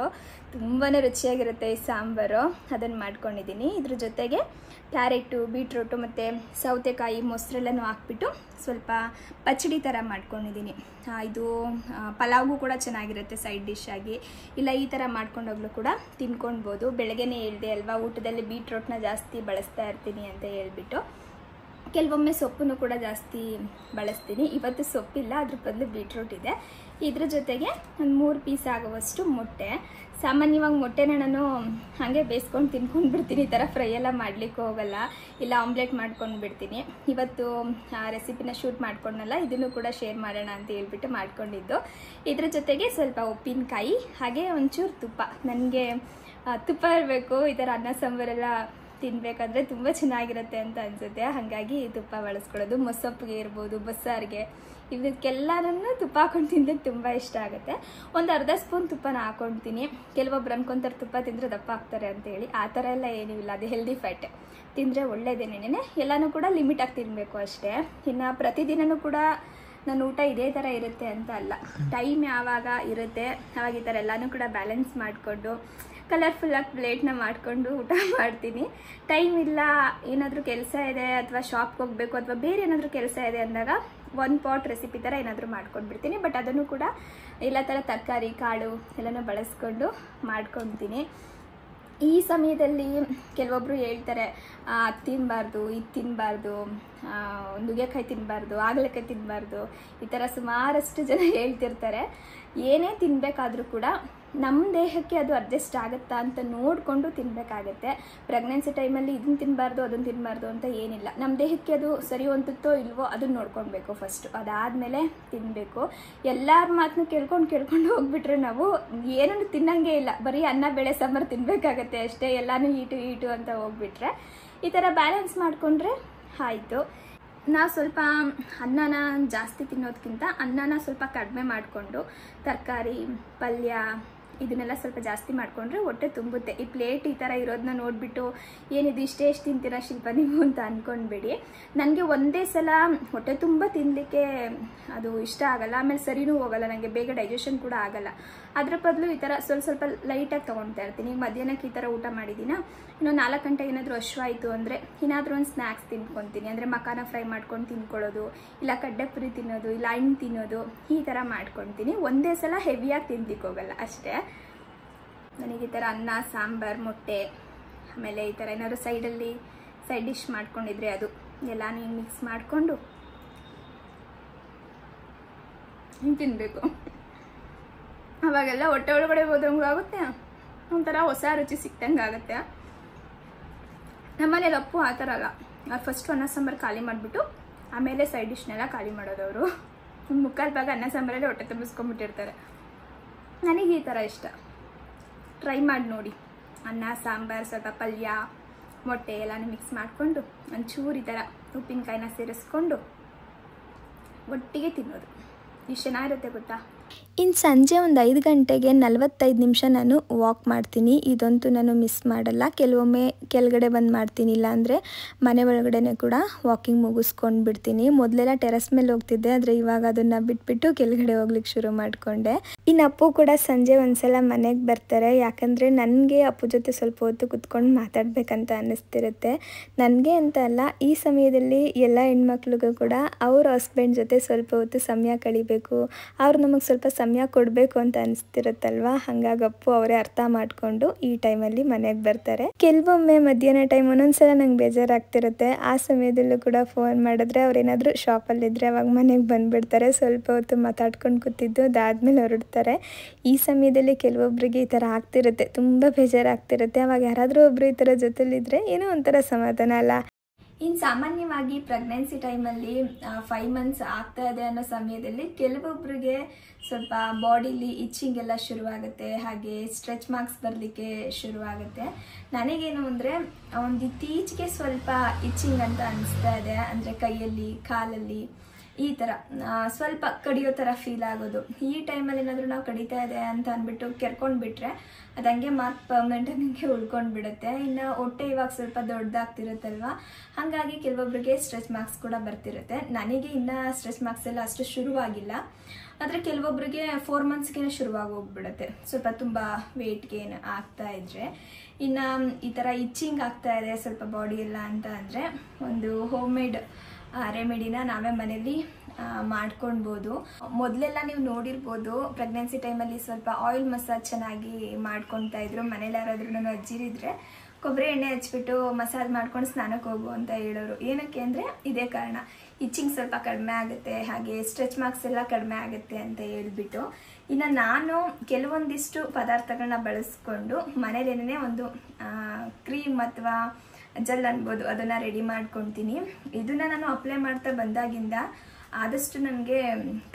ತುಂಬಾ ರುಚಿಯಾಗಿರುತ್ತೆ ಈ ಸಾಂಬಾರು. ಅದನ್ನು ಮಾಡ್ಕೊಂಡಿದ್ದೀನಿ. ಇದ್ರ ಜೊತೆಗೆ ಕ್ಯಾರೆಟು, ಬೀಟ್ರೂಟು ಮತ್ತು ಸೌತೆಕಾಯಿ, ಮೊಸರೆಲ್ಲನೂ ಹಾಕ್ಬಿಟ್ಟು ಸ್ವಲ್ಪ ಪಚ್ಚಡಿ ಥರ ಮಾಡ್ಕೊಂಡಿದ್ದೀನಿ. ಇದು ಪಲಾವ್ಗೂ ಕೂಡ ಚೆನ್ನಾಗಿರುತ್ತೆ ಸೈಡ್ ಡಿಶ್ ಆಗಿ. ಇಲ್ಲ ಈ ಥರ ಮಾಡ್ಕೊಂಡೋಗ್ಲೂ ಕೂಡ ತಿನ್ಕೊಳ್ಬೋದು. ಬೆಳಗ್ಗೆನೇ ಹೇಳಿದೆ ಅಲ್ವಾ, ಊಟದಲ್ಲಿ ಬೀಟ್ರೂಟ್ನ ಜಾಸ್ತಿ ಬಳಸ್ತಾ ಇರ್ತೀನಿ ಅಂತ ಹೇಳ್ಬಿಟ್ಟು. ಕೆಲವೊಮ್ಮೆ ಸೊಪ್ಪನ್ನು ಕೂಡ ಜಾಸ್ತಿ ಬಳಸ್ತೀನಿ. ಇವತ್ತು ಸೊಪ್ಪಿಲ್ಲ, ಅದ್ರ ಬದಲು ಬೀಟ್ರೂಟ್ ಇದೆ. ಇದ್ರ ಜೊತೆಗೆ ಒಂದು 3 ಪೀಸ್ ಆಗುವಷ್ಟು ಮೊಟ್ಟೆ. ಸಾಮಾನ್ಯವಾಗಿ ಮೊಟ್ಟೆನ ನಾನು ಹಾಗೆ ಬೇಯಿಸ್ಕೊಂಡು ತಿನ್ಕೊಂಡು ಬಿಡ್ತೀನಿ. ಈ ಥರ ಫ್ರೈ ಎಲ್ಲ ಮಾಡಲಿಕ್ಕೆ ಹೋಗಲ್ಲ, ಇಲ್ಲ ಆಮ್ಲೆಟ್ ಮಾಡ್ಕೊಂಡು ಬಿಡ್ತೀನಿ. ಇವತ್ತು ಆ ರೆಸಿಪಿನ ಶೂಟ್ ಮಾಡ್ಕೊಂಡಲ್ಲ, ಇದನ್ನು ಕೂಡ ಶೇರ್ ಮಾಡೋಣ ಅಂತ ಹೇಳ್ಬಿಟ್ಟು ಮಾಡ್ಕೊಂಡಿದ್ದು. ಇದ್ರ ಜೊತೆಗೆ ಸ್ವಲ್ಪ ಉಪ್ಪಿನಕಾಯಿ, ಹಾಗೆ ಒಂಚೂರು ತುಪ್ಪ. ನನಗೆ ತುಪ್ಪ ಇರಬೇಕು. ಈ ಥರ ಅನ್ನ ಸಾಂಬಾರೆಲ್ಲ ತಿನ್ನಬೇಕಾದ್ರೆ ತುಂಬ ಚೆನ್ನಾಗಿರುತ್ತೆ ಅಂತ ಅನಿಸುತ್ತೆ. ಹಾಗಾಗಿ ತುಪ್ಪ ಬಳಸ್ಕೊಳ್ಳೋದು. ಮೊಸಪ್ಪಿಗೆ ಇರ್ಬೋದು, ಬಸ್ಸಾರಿಗೆ, ಇದಕ್ಕೆಲ್ಲನೂ ತುಪ್ಪ ಹಾಕೊಂಡು ತಿಂದರೆ ತುಂಬ ಇಷ್ಟ ಆಗುತ್ತೆ. ಒಂದು ಅರ್ಧ ಸ್ಪೂನ್ ತುಪ್ಪನ ಹಾಕ್ಕೊಳ್ತೀನಿ. ಕೆಲವೊಬ್ರು ಅನ್ಕೊತಾರೆ ತುಪ್ಪ ತಿಂದರೆ ದಪ್ಪ ಆಗ್ತಾರೆ ಅಂತೇಳಿ. ಆ ಥರ ಎಲ್ಲ ಏನೂ ಇಲ್ಲ, ಅದು ಹೆಲ್ದಿ ಫ್ಯಾಟ್. ತಿಂದರೆ ಒಳ್ಳೆಯದೇನೇನೆ. ಎಲ್ಲನೂ ಕೂಡ ಲಿಮಿಟಾಗಿ ತಿನ್ನಬೇಕು ಅಷ್ಟೇ. ಇನ್ನು ಪ್ರತಿದಿನವೂ ಕೂಡ ನನ್ನ ಊಟ ಇದೇ ಥರ ಇರುತ್ತೆ ಅಂತ ಅಲ್ಲ, ಟೈಮ್ ಯಾವಾಗ ಇರುತ್ತೆ ಆವಾಗ ಈ ಥರ ಎಲ್ಲನೂ ಕೂಡ ಬ್ಯಾಲೆನ್ಸ್ ಮಾಡಿಕೊಂಡು ಕಲರ್ಫುಲ್ಲಾಗಿ ಪ್ಲೇಟ್ನ ಮಾಡಿಕೊಂಡು ಊಟ ಮಾಡ್ತೀನಿ. ಟೈಮ್ ಇಲ್ಲ, ಏನಾದರೂ ಕೆಲಸ ಇದೆ ಅಥವಾ ಶಾಪ್ಗೆ ಹೋಗಬೇಕು ಅಥವಾ ಬೇರೆ ಏನಾದರೂ ಕೆಲಸ ಇದೆ ಅಂದಾಗ 1 ಪಾಟ್ ರೆಸಿಪಿ ಥರ ಏನಾದರೂ ಮಾಡ್ಕೊಂಡ್ಬಿಡ್ತೀನಿ. ಬಟ್ ಅದನ್ನು ಕೂಡ ಎಲ್ಲ ಥರ ತರಕಾರಿ, ಕಾಳು ಎಲ್ಲನೂ ಬಳಸ್ಕೊಂಡು ಮಾಡ್ಕೊತೀನಿ. ಈ ಸಮಯದಲ್ಲಿ ಕೆಲವೊಬ್ಬರು ಹೇಳ್ತಾರೆ ಅದು ತಿನ್ನಬಾರ್ದು, ಇದು ತಿನ್ನಬಾರ್ದು, ನುಗ್ಗೆಕಾಯಿ ತಿನ್ನಬಾರ್ದು, ಹಾಗಲಕಾಯಿ ತಿನ್ನಬಾರ್ದು, ಈ ಥರ ಸುಮಾರಷ್ಟು ಜನ ಹೇಳ್ತಿರ್ತಾರೆ. ಏನೇ ತಿನ್ನಬೇಕಾದ್ರೂ ಕೂಡ ನಮ್ಮ ದೇಹಕ್ಕೆ ಅದು ಅಡ್ಜಸ್ಟ್ ಆಗುತ್ತಾ ಅಂತ ನೋಡಿಕೊಂಡು ತಿನ್ನಬೇಕಾಗತ್ತೆ. ಪ್ರೆಗ್ನೆನ್ಸಿ ಟೈಮಲ್ಲಿ ಇದನ್ನು ತಿನ್ನಬಾರ್ದು ಅದನ್ನು ತಿನ್ನಬಾರ್ದು ಅಂತ ಏನಿಲ್ಲ. ನಮ್ಮ ದೇಹಕ್ಕೆ ಅದು ಸರಿ ಹೊಂದುತ್ತೋ ಇಲ್ವೋ ಅದನ್ನು ನೋಡ್ಕೊಳ್ಬೇಕು ಫಸ್ಟು. ಅದಾದಮೇಲೆ ತಿನ್ನಬೇಕು. ಎಲ್ಲರ ಮಾತನ್ನು ಕೇಳ್ಕೊಂಡು ಹೋಗ್ಬಿಟ್ರೆ ನಾವು ಏನೂ ತಿನ್ನಂಗೆ ಇಲ್ಲ, ಬರೀ ಅನ್ನ ಬೇಳೆ ಸಾಂಬಾರು ತಿನ್ನಬೇಕಾಗತ್ತೆ ಅಷ್ಟೇ. ಎಲ್ಲನೂ ಈಟು ಅಂತ ಹೋಗ್ಬಿಟ್ರೆ ಈ ಥರ ಬ್ಯಾಲೆನ್ಸ್ ಮಾಡಿಕೊಂಡ್ರೆ ಆಯಿತು. ನಾವು ಸ್ವಲ್ಪ ಅನ್ನನ ಜಾಸ್ತಿ ತಿನ್ನೋದಕ್ಕಿಂತ ಅನ್ನನ ಸ್ವಲ್ಪ ಕಡಿಮೆ ಮಾಡಿಕೊಂಡು ತರಕಾರಿ ಪಲ್ಯ ಇದನ್ನೆಲ್ಲ ಸ್ವಲ್ಪ ಜಾಸ್ತಿ ಮಾಡಿಕೊಂಡ್ರೆ ಹೊಟ್ಟೆ ತುಂಬುತ್ತೆ. ಈ ಪ್ಲೇಟ್ ಈ ಥರ ಇರೋದನ್ನ ನೋಡಿಬಿಟ್ಟು ಏನಿದು ಇಷ್ಟೇ ಎಷ್ಟು ತಿಂತೀರಾ ಶಿಲ್ಪ ನೀವು ಅಂತ ಅಂದ್ಕೊಂಡ್ಬೇಡಿ. ನನಗೆ ಒಂದೇ ಸಲ ಹೊಟ್ಟೆ ತುಂಬ ತಿನ್ನಲಿಕ್ಕೆ ಅದು ಇಷ್ಟ ಆಗಲ್ಲ, ಆಮೇಲೆ ಸರಿನೂ ಹೋಗಲ್ಲ, ನನಗೆ ಬೇಗ ಡೈಜೆಷನ್ ಕೂಡ ಆಗಲ್ಲ. ಅದ್ರ ಬದಲು ಈ ಥರ ಸ್ವಲ್ಪ ಲೈಟಾಗಿ ತೊಗೊಳ್ತಾ ಇರ್ತೀನಿ. ಈಗ ಮಧ್ಯಾಹ್ನಕ್ಕೆ ಈ ಥರ ಊಟ ಮಾಡಿದ್ದೀನ, ಇನ್ನು 4 ಗಂಟೆಗೆ ಏನಾದರೂ ಹಶ್ವಾಯಿತು ಅಂದರೆ ಏನಾದರೂ ಒಂದು ಸ್ನ್ಯಾಕ್ಸ್ ತಿನ್ಕೊತೀನಿ. ಅಂದರೆ ಮಕಾನ ಫ್ರೈ ಮಾಡ್ಕೊಂಡು ತಿನ್ಕೊಳ್ಳೋದು, ಇಲ್ಲ ಕಡ್ಲೆಪುರಿ ತಿನ್ನೋದು, ಇಲ್ಲ ಹಣ್ಣು ತಿನ್ನೋದು, ಈ ಥರ ಮಾಡ್ಕೊತೀನಿ. ಒಂದೇ ಸಲ ಹೆವಿಯಾಗಿ ತಿನ್ಲಿಕ್ಕೆ ಹೋಗಲ್ಲ ಅಷ್ಟೇ. ನನಗೆ ಈ ಥರ ಅನ್ನ ಸಾಂಬಾರು ಮೊಟ್ಟೆ ಆಮೇಲೆ ಈ ಥರ ಏನಾದರೂ ಸೈಡ್ ಡಿಶ್ ಮಾಡ್ಕೊಂಡಿದ್ರೆ ಅದು ಎಲ್ಲನೂ ಮಿಕ್ಸ್ ಮಾಡಿಕೊಂಡು ಹಿಂಗೆ ತಿನ್ನಬೇಕು. ಅವಾಗೆಲ್ಲ ಹೊಟ್ಟೆ ಒಳಗಡೆ ಹೋದಂಗೂ ಆಗುತ್ತೆ, ಒಂಥರ ಹೊಸ ರುಚಿ ಸಿಕ್ತಂಗೆ ಆಗುತ್ತೆ. ನಮ್ಮನೇಲಿ ಅಪ್ಪು ಆ ಥರ ಅಲ್ಲ, ಅವ್ರು ಫಸ್ಟು ಅನ್ನ ಸಾಂಬಾರು ಖಾಲಿ ಮಾಡಿಬಿಟ್ಟು ಆಮೇಲೆ ಸೈಡ್ ಡಿಶ್ನೆಲ್ಲ ಖಾಲಿ ಮಾಡೋದವರು. ಮುಕ್ಕಾಲು ಭಾಗ ಅನ್ನ ಸಾಂಬಾರಲ್ಲಿ ಹೊಟ್ಟೆ ತುಂಬಿಸ್ಕೊಂಡ್ಬಿಟ್ಟಿರ್ತಾರೆ. ನನಗೆ ಈ ಥರ ಇಷ್ಟ. ಟ್ರೈ ಮಾಡಿ ನೋಡಿ. ಅನ್ನ ಸಾಂಬಾರು ಸ್ವಲ್ಪ ಪಲ್ಯ ಮೊಟ್ಟೆ ಎಲ್ಲನೂ ಮಿಕ್ಸ್ ಮಾಡಿಕೊಂಡು ಒಂಚೂರು ಈ ಥರ ಉಪ್ಪಿನಕಾಯಿನ ಸೇರಿಸ್ಕೊಂಡು ಒಟ್ಟಿಗೆ ತಿನ್ನೋದು ಎಷ್ಟು ಚೆನ್ನಾಗಿರುತ್ತೆ ಗೊತ್ತಾ. ಇನ್ನು ಸಂಜೆ ಒಂದು 5 ಗಂಟೆಗೆ 45 ನಿಮಿಷ ನಾನು ವಾಕ್ ಮಾಡ್ತೀನಿ. ಇದಂತೂ ನಾನು ಮಿಸ್ ಮಾಡಲ್ಲ. ಕೆಲವೊಮ್ಮೆ ಕೆಳಗಡೆ ಬಂದು ಮಾಡ್ತೀನಿ, ಇಲ್ಲಾಂದರೆ ಮನೆ ಒಳಗಡೆ ಕೂಡ ವಾಕಿಂಗ್ ಮುಗಿಸ್ಕೊಂಡು ಬಿಡ್ತೀನಿ. ಮೊದಲೆಲ್ಲ ಟೆರೆಸ್ ಮೇಲೆ ಹೋಗ್ತಿದ್ದೆ, ಆದರೆ ಇವಾಗ ಅದನ್ನು ಬಿಟ್ಬಿಟ್ಟು ಕೆಳಗಡೆ ಹೋಗ್ಲಿಕ್ಕೆ ಶುರು ಮಾಡಿಕೊಂಡೆ. ಇನ್ನು ಅಪ್ಪು ಕೂಡ ಸಂಜೆ ಒಂದ್ಸಲ ಮನೆಗೆ ಬರ್ತಾರೆ. ಯಾಕಂದರೆ ನನಗೆ ಅಪ್ಪು ಜೊತೆ ಸ್ವಲ್ಪ ಹೊತ್ತು ಕುತ್ಕೊಂಡು ಮಾತಾಡಬೇಕಂತ ಅನ್ನಿಸ್ತಿರುತ್ತೆ. ನನಗೆ ಅಂತ ಅಲ್ಲ, ಈ ಸಮಯದಲ್ಲಿ ಎಲ್ಲ ಹೆಣ್ಮಕ್ಳಿಗೂ ಕೂಡ ಅವ್ರ ಹಸ್ಬೆಂಡ್ ಜೊತೆ ಸ್ವಲ್ಪ ಹೊತ್ತು ಸಮಯ ಕಳಿಬೇಕು, ಅವ್ರು ನಮಗೆ ಸ್ವಲ್ಪ ಸಮಯ ಕೊಡಬೇಕು ಅಂತ ಅನಿಸ್ತಿರುತ್ತಲ್ವ. ಹಾಗಾಗಿ ಅಪ್ಪು ಅವರೇ ಅರ್ಥ ಮಾಡಿಕೊಂಡು ಈ ಟೈಮಲ್ಲಿ ಮನೆಗೆ ಬರ್ತಾರೆ. ಕೆಲವೊಮ್ಮೆ ಮಧ್ಯಾಹ್ನ ಟೈಮ್ ಒಂದೊಂದ್ಸಲ ನಂಗೆ ಬೇಜಾರಾಗ್ತಿರುತ್ತೆ. ಆ ಸಮಯದಲ್ಲೂ ಕೂಡ ಫೋನ್ ಮಾಡಿದ್ರೆ ಅವ್ರೇನಾದರೂ ಶಾಪಲ್ಲಿದ್ದರೆ ಅವಾಗ ಮನೆಗೆ ಬಂದುಬಿಡ್ತಾರೆ. ಸ್ವಲ್ಪ ಹೊತ್ತು ಮಾತಾಡ್ಕೊಂಡು ಕೂತಿದ್ದು ಅದಾದಮೇಲೆ ಹೊರಡ್ತಾರೆ. ಈ ಸಮಯದಲ್ಲಿ ಕೆಲವೊಬ್ಬರಿಗೆ ಈ ಥರ ಆಗ್ತಿರುತ್ತೆ, ತುಂಬ ಬೇಜಾರಾಗ್ತಿರುತ್ತೆ. ಅವಾಗ ಯಾರಾದರೂ ಒಬ್ಬರು ಈ ಥರ ಜೊತೆಲಿದ್ದರೆ ಏನೋ ಒಂಥರ ಸಮಾಧಾನ ಅಲ್ಲ. ಇನ್ನು ಸಾಮಾನ್ಯವಾಗಿ ಪ್ರೆಗ್ನೆನ್ಸಿ ಟೈಮಲ್ಲಿ 5 ಮಂತ್ಸ್ ಆಗ್ತಾ ಇದೆ ಅನ್ನೋ ಸಮಯದಲ್ಲಿ ಕೆಲವೊಬ್ಬರಿಗೆ ಸ್ವಲ್ಪ ಬಾಡಿಲಿ ಇಚ್ಚಿಂಗ್ ಎಲ್ಲ ಶುರುವಾಗುತ್ತೆ, ಹಾಗೆ ಸ್ಟ್ರೆಚ್ ಮಾರ್ಕ್ಸ್ ಬರಲಿಕ್ಕೆ ಶುರುವಾಗುತ್ತೆ. ನನಗೇನು ಅಂದರೆ ಒಂದು ಇತ್ತೀಚೆಗೆ ಸ್ವಲ್ಪ ಇಚ್ಚಿಂಗ್ ಅಂತ ಅನಿಸ್ತಾ ಇದೆ. ಅಂದರೆ ಕೈಯಲ್ಲಿ ಕಾಲಲ್ಲಿ ಈ ಥರ ಸ್ವಲ್ಪ ಕಡಿಯೋ ಥರ ಫೀಲ್ ಆಗೋದು. ಈ ಟೈಮಲ್ಲಿ ಏನಾದರೂ ನಾವು ಕಡಿತಾ ಇದೆ ಅಂತ ಅಂದ್ಬಿಟ್ಟು ಕೆರ್ಕೊಂಡು ಬಿಟ್ಟರೆ ಅದು ಹಂಗೆ ಮಾರ್ಕ್ ಪರ್ಮನೆಂಟಾಗಿ ನನಗೆ ಉಳ್ಕೊಂಡು ಬಿಡುತ್ತೆ. ಇನ್ನು ಹೊಟ್ಟೆ ಇವಾಗ ಸ್ವಲ್ಪ ದೊಡ್ಡದಾಗ್ತಿರುತ್ತಲ್ವ, ಹಾಗಾಗಿ ಕೆಲವೊಬ್ಬರಿಗೆ ಸ್ಟ್ರೆಚ್ ಮಾರ್ಕ್ಸ್ ಕೂಡ ಬರ್ತಿರುತ್ತೆ. ನನಗೆ ಇನ್ನು ಸ್ಟ್ರೆಚ್ ಮಾರ್ಕ್ಸ್ ಎಲ್ಲ ಅಷ್ಟು ಶುರುವಾಗಿಲ್ಲ, ಆದರೆ ಕೆಲವೊಬ್ಬರಿಗೆ 4 ಮಂತ್ಸ್ಗೆ ಶುರುವಾಗಿ ಹೋಗ್ಬಿಡುತ್ತೆ, ಸ್ವಲ್ಪ ತುಂಬ ವೆಯ್ಟ್ ಗೇನ್ ಆಗ್ತಾ ಇದ್ರೆ. ಇನ್ನು ಈ ಥರ ಇಚ್ಚಿಂಗ್ ಆಗ್ತಾ ಇದೆ ಸ್ವಲ್ಪ ಬಾಡಿ ಎಲ್ಲ ಅಂತ ಅಂದರೆ ಒಂದು ಹೋಮ್ ಮೇಡ್ ರೆಮಿಡಿನ ನಾವೇ ಮನೇಲಿ ಮಾಡ್ಕೊಳ್ಬೋದು. ಮೊದಲೆಲ್ಲ ನೀವು ನೋಡಿರ್ಬೋದು, ಪ್ರೆಗ್ನೆನ್ಸಿ ಟೈಮಲ್ಲಿ ಸ್ವಲ್ಪ ಆಯಿಲ್ ಮಸಾಜ್ ಚೆನ್ನಾಗಿ ಮಾಡ್ಕೊತಾ ಇದ್ರು. ಮನೇಲಿ ಯಾರಾದ್ರೂ ಅಜ್ಜಿರಿದ್ರೆ ಕೊಬ್ಬರಿ ಎಣ್ಣೆ ಹಚ್ಬಿಟ್ಟು ಮಸಾಜ್ ಮಾಡ್ಕೊಂಡು ಸ್ನಾನಕ್ಕೆ ಹೋಗು ಅಂತ ಹೇಳೋರು. ಏನಕ್ಕೆ ಅಂದರೆ ಇದೇ ಕಾರಣ, ಇಚ್ಚಿಂಗ್ ಸ್ವಲ್ಪ ಕಡಿಮೆ ಆಗುತ್ತೆ, ಹಾಗೆ ಸ್ಟ್ರೆಚ್ ಮಾರ್ಕ್ಸ್ ಎಲ್ಲ ಕಡಿಮೆ ಆಗುತ್ತೆ ಅಂತ ಹೇಳ್ಬಿಟ್ಟು. ಇನ್ನು ನಾನು ಕೆಲವೊಂದಿಷ್ಟು ಪದಾರ್ಥಗಳನ್ನ ಬಳಸ್ಕೊಂಡು ಮನೇಲೇನೇ ಒಂದು ಕ್ರೀಮ್ ಅಥವಾ ಜೆಲ್ ಅನ್ಬೋದು ಅದನ್ನು ರೆಡಿ ಮಾಡ್ಕೊತೀನಿ. ಇದನ್ನು ನಾನು ಅಪ್ಲೈ ಮಾಡ್ತಾ ಬಂದಾಗಿಂದ ಆದಷ್ಟು ನನಗೆ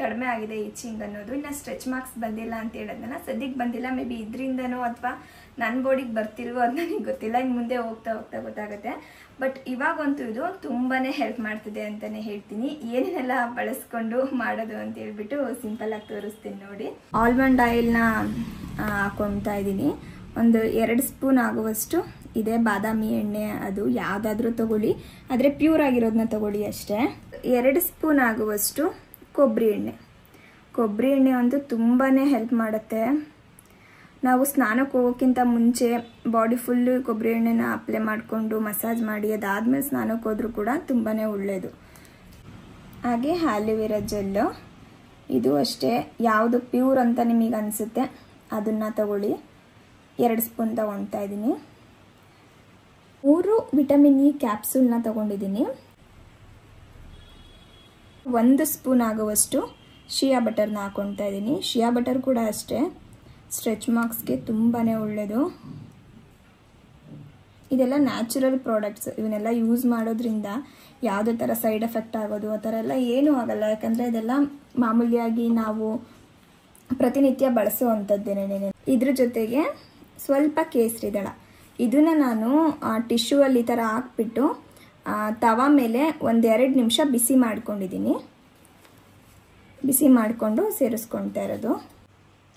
ಕಡಿಮೆ ಆಗಿದೆ ಇಚ್ಚಿಂಗ್ ಅನ್ನೋದು. ಇನ್ನು ಸ್ಟ್ರೆಚ್ ಮಾರ್ಕ್ಸ್ ಬಂದಿಲ್ಲ ಅಂತ ಹೇಳೋದನ್ನ ಸದ್ಯಕ್ಕೆ ಬಂದಿಲ್ಲ. ಮೇ ಬಿ ಇದರಿಂದನೋ ಅಥವಾ ನನ್ನ ಬಾಡಿಗೆ ಬರ್ತಿಲ್ವೋ ಅದು ನನಗೆ ಗೊತ್ತಿಲ್ಲ, ಇನ್ನು ಮುಂದೆ ಹೋಗ್ತಾ ಗೊತ್ತಾಗುತ್ತೆ. ಬಟ್ ಇವಾಗಂತೂ ಇದು ತುಂಬಾ ಹೆಲ್ಪ್ ಮಾಡ್ತಿದೆ ಅಂತಲೇ ಹೇಳ್ತೀನಿ. ಏನೇನೆಲ್ಲ ಬಳಸ್ಕೊಂಡು ಮಾಡೋದು ಅಂತ ಹೇಳ್ಬಿಟ್ಟು ಸಿಂಪಲ್ಲಾಗಿ ತೋರಿಸ್ತೀನಿ ನೋಡಿ. ಆಲ್ಮಂಡ್ ಆಯಿಲ್ನ ಹಾಕೊಳ್ತಾ ಇದ್ದೀನಿ. ಒಂದು 2 ಸ್ಪೂನ್ ಆಗುವಷ್ಟು ಇದೆ ಬಾದಾಮಿ ಎಣ್ಣೆ. ಅದು ಯಾವುದಾದ್ರೂ ತಗೊಳ್ಳಿ, ಆದರೆ ಪ್ಯೂರ್ ಆಗಿರೋದನ್ನ ತಗೊಳ್ಳಿ ಅಷ್ಟೇ. 2 ಸ್ಪೂನ್ ಆಗುವಷ್ಟು ಕೊಬ್ಬರಿ ಎಣ್ಣೆ ಅಂತೂ ತುಂಬಾ ಹೆಲ್ಪ್ ಮಾಡುತ್ತೆ. ನಾವು ಸ್ನಾನಕ್ಕೆ ಹೋಗೋಕ್ಕಿಂತ ಮುಂಚೆ ಬಾಡಿ ಫುಲ್ಲು ಕೊಬ್ಬರಿ ಎಣ್ಣೆನ ಅಪ್ಲೈ ಮಾಡಿಕೊಂಡು ಮಸಾಜ್ ಮಾಡಿ ಅದಾದಮೇಲೆ ಸ್ನಾನಕ್ಕೆ ಹೋದ್ರೂ ಕೂಡ ತುಂಬಾ ಒಳ್ಳೆಯದು. ಹಾಗೆ ಆಲಿವೇರಾ ಜೆಲ್ಲು, ಇದು ಅಷ್ಟೇ, ಯಾವುದು ಪ್ಯೂರ್ ಅಂತ ನಿಮಗೆ ಅನಿಸುತ್ತೆ ಅದನ್ನು ತಗೊಳ್ಳಿ. 2 ಸ್ಪೂನ್ ತಗೊಳ್ತಾ ಇದ್ದೀನಿ. 3 ವಿಟಮಿನ್ ಇ ಕ್ಯಾಪ್ಸೂಲ್ನ ತಗೊಂಡಿದ್ದೀನಿ. 1 ಸ್ಪೂನ್ ಆಗುವಷ್ಟು ಶಿಯಾ ಬಟರ್ನ ಹಾಕೊಳ್ತಾ ಇದ್ದೀನಿ. ಶಿಯಾ ಬಟರ್ ಕೂಡ ಅಷ್ಟೇ ಸ್ಟ್ರೆಚ್ ಮಾರ್ಕ್ಸ್ಗೆ ತುಂಬಾ ಒಳ್ಳೆಯದು. ಇದೆಲ್ಲ ನ್ಯಾಚುರಲ್ ಪ್ರಾಡಕ್ಟ್ಸ್, ಇವನ್ನೆಲ್ಲ ಯೂಸ್ ಮಾಡೋದ್ರಿಂದ ಯಾವುದೇ ಥರ ಸೈಡ್ ಎಫೆಕ್ಟ್ ಆಗೋದು ಆ ಥರ ಎಲ್ಲ ಏನೂ ಆಗಲ್ಲ. ಯಾಕಂದರೆ ಇದೆಲ್ಲ ಮಾಮೂಲಿಯಾಗಿ ನಾವು ಪ್ರತಿನಿತ್ಯ ಬಳಸುವಂಥದ್ದೇನೆ. ಇದ್ರ ಜೊತೆಗೆ ಸ್ವಲ್ಪ ಕೇಸರಿ ದಳ, ಇದನ್ನು ನಾನು ಟಿಶ್ಯೂ ಅಲ್ಲಿ ಈ ಥರ ಹಾಕ್ಬಿಟ್ಟು ತವಾ ಮೇಲೆ 1-2 ನಿಮಿಷ ಬಿಸಿ ಮಾಡ್ಕೊಂಡಿದ್ದೀನಿ. ಬಿಸಿ ಮಾಡಿಕೊಂಡು ಸೇರಿಸ್ಕೊಳ್ತಾ ಇರೋದು.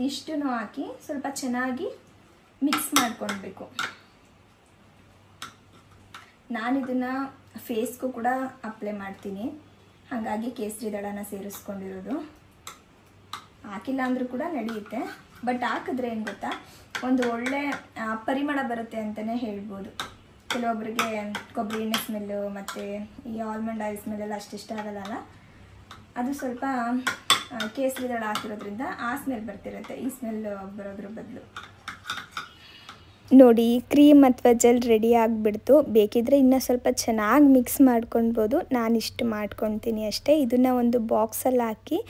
ಇಷ್ಟನ್ನು ಹಾಕಿ ಸ್ವಲ್ಪ ಚೆನ್ನಾಗಿ ಮಿಕ್ಸ್ ಮಾಡ್ಕೊಳ್ಬೇಕು. ನಾನಿದನ್ನು ಫೇಸ್ಗೂ ಕೂಡ ಅಪ್ಲೈ ಮಾಡ್ತೀನಿ, ಹಾಗಾಗಿ ಕೇಸರಿ ದಳನ ಸೇರಿಸ್ಕೊಂಡಿರೋದು. ಹಾಕಿಲ್ಲ ಅಂದರೂ ಕೂಡ ನಡೆಯುತ್ತೆ, ಬಟ್ ಹಾಕಿದ್ರೆ ಏನು ಗೊತ್ತಾ, ಒಂದು ಒಳ್ಳೆ ಪರಿಮಳ ಬರುತ್ತೆ ಅಂತಲೇ ಹೇಳ್ಬೋದು. ಕೆಲವೊಬ್ಬರಿಗೆ ಕೊಬ್ಬರಿ ಎಣ್ಣೆ ಸ್ಮೆಲ್ಲು ಮತ್ತು ಈ ಆಲ್ಮಂಡ್ ಆಯಿಲ್ ಸ್ಮೆಲ್ಲೆಲ್ಲ ಅಷ್ಟಿಷ್ಟ ಆಗಲ್ಲ. ಅದು ಸ್ವಲ್ಪ ಕೇಸರಿ ದಳ ಹಾಕಿರೋದ್ರಿಂದ ಆ ಸ್ಮೆಲ್ ಬರ್ತಿರುತ್ತೆ, ಈ ಸ್ಮೆಲ್ ಬರೋದ್ರ ಬದಲು. ನೋಡಿ, ಕ್ರೀಮ್ ಅಥವಾ ಜೆಲ್ ರೆಡಿ ಆಗಿಬಿಡ್ತು. ಬೇಕಿದ್ರೆ ಇನ್ನೂ ಸ್ವಲ್ಪ ಚೆನ್ನಾಗಿ ಮಿಕ್ಸ್ ಮಾಡ್ಕೊಳ್ಬೋದು. ನಾನಿಷ್ಟು ಮಾಡ್ಕೊಳ್ತೀನಿ ಅಷ್ಟೇ. ಇದನ್ನು ಒಂದು ಬಾಕ್ಸಲ್ಲಿ ಹಾಕಿ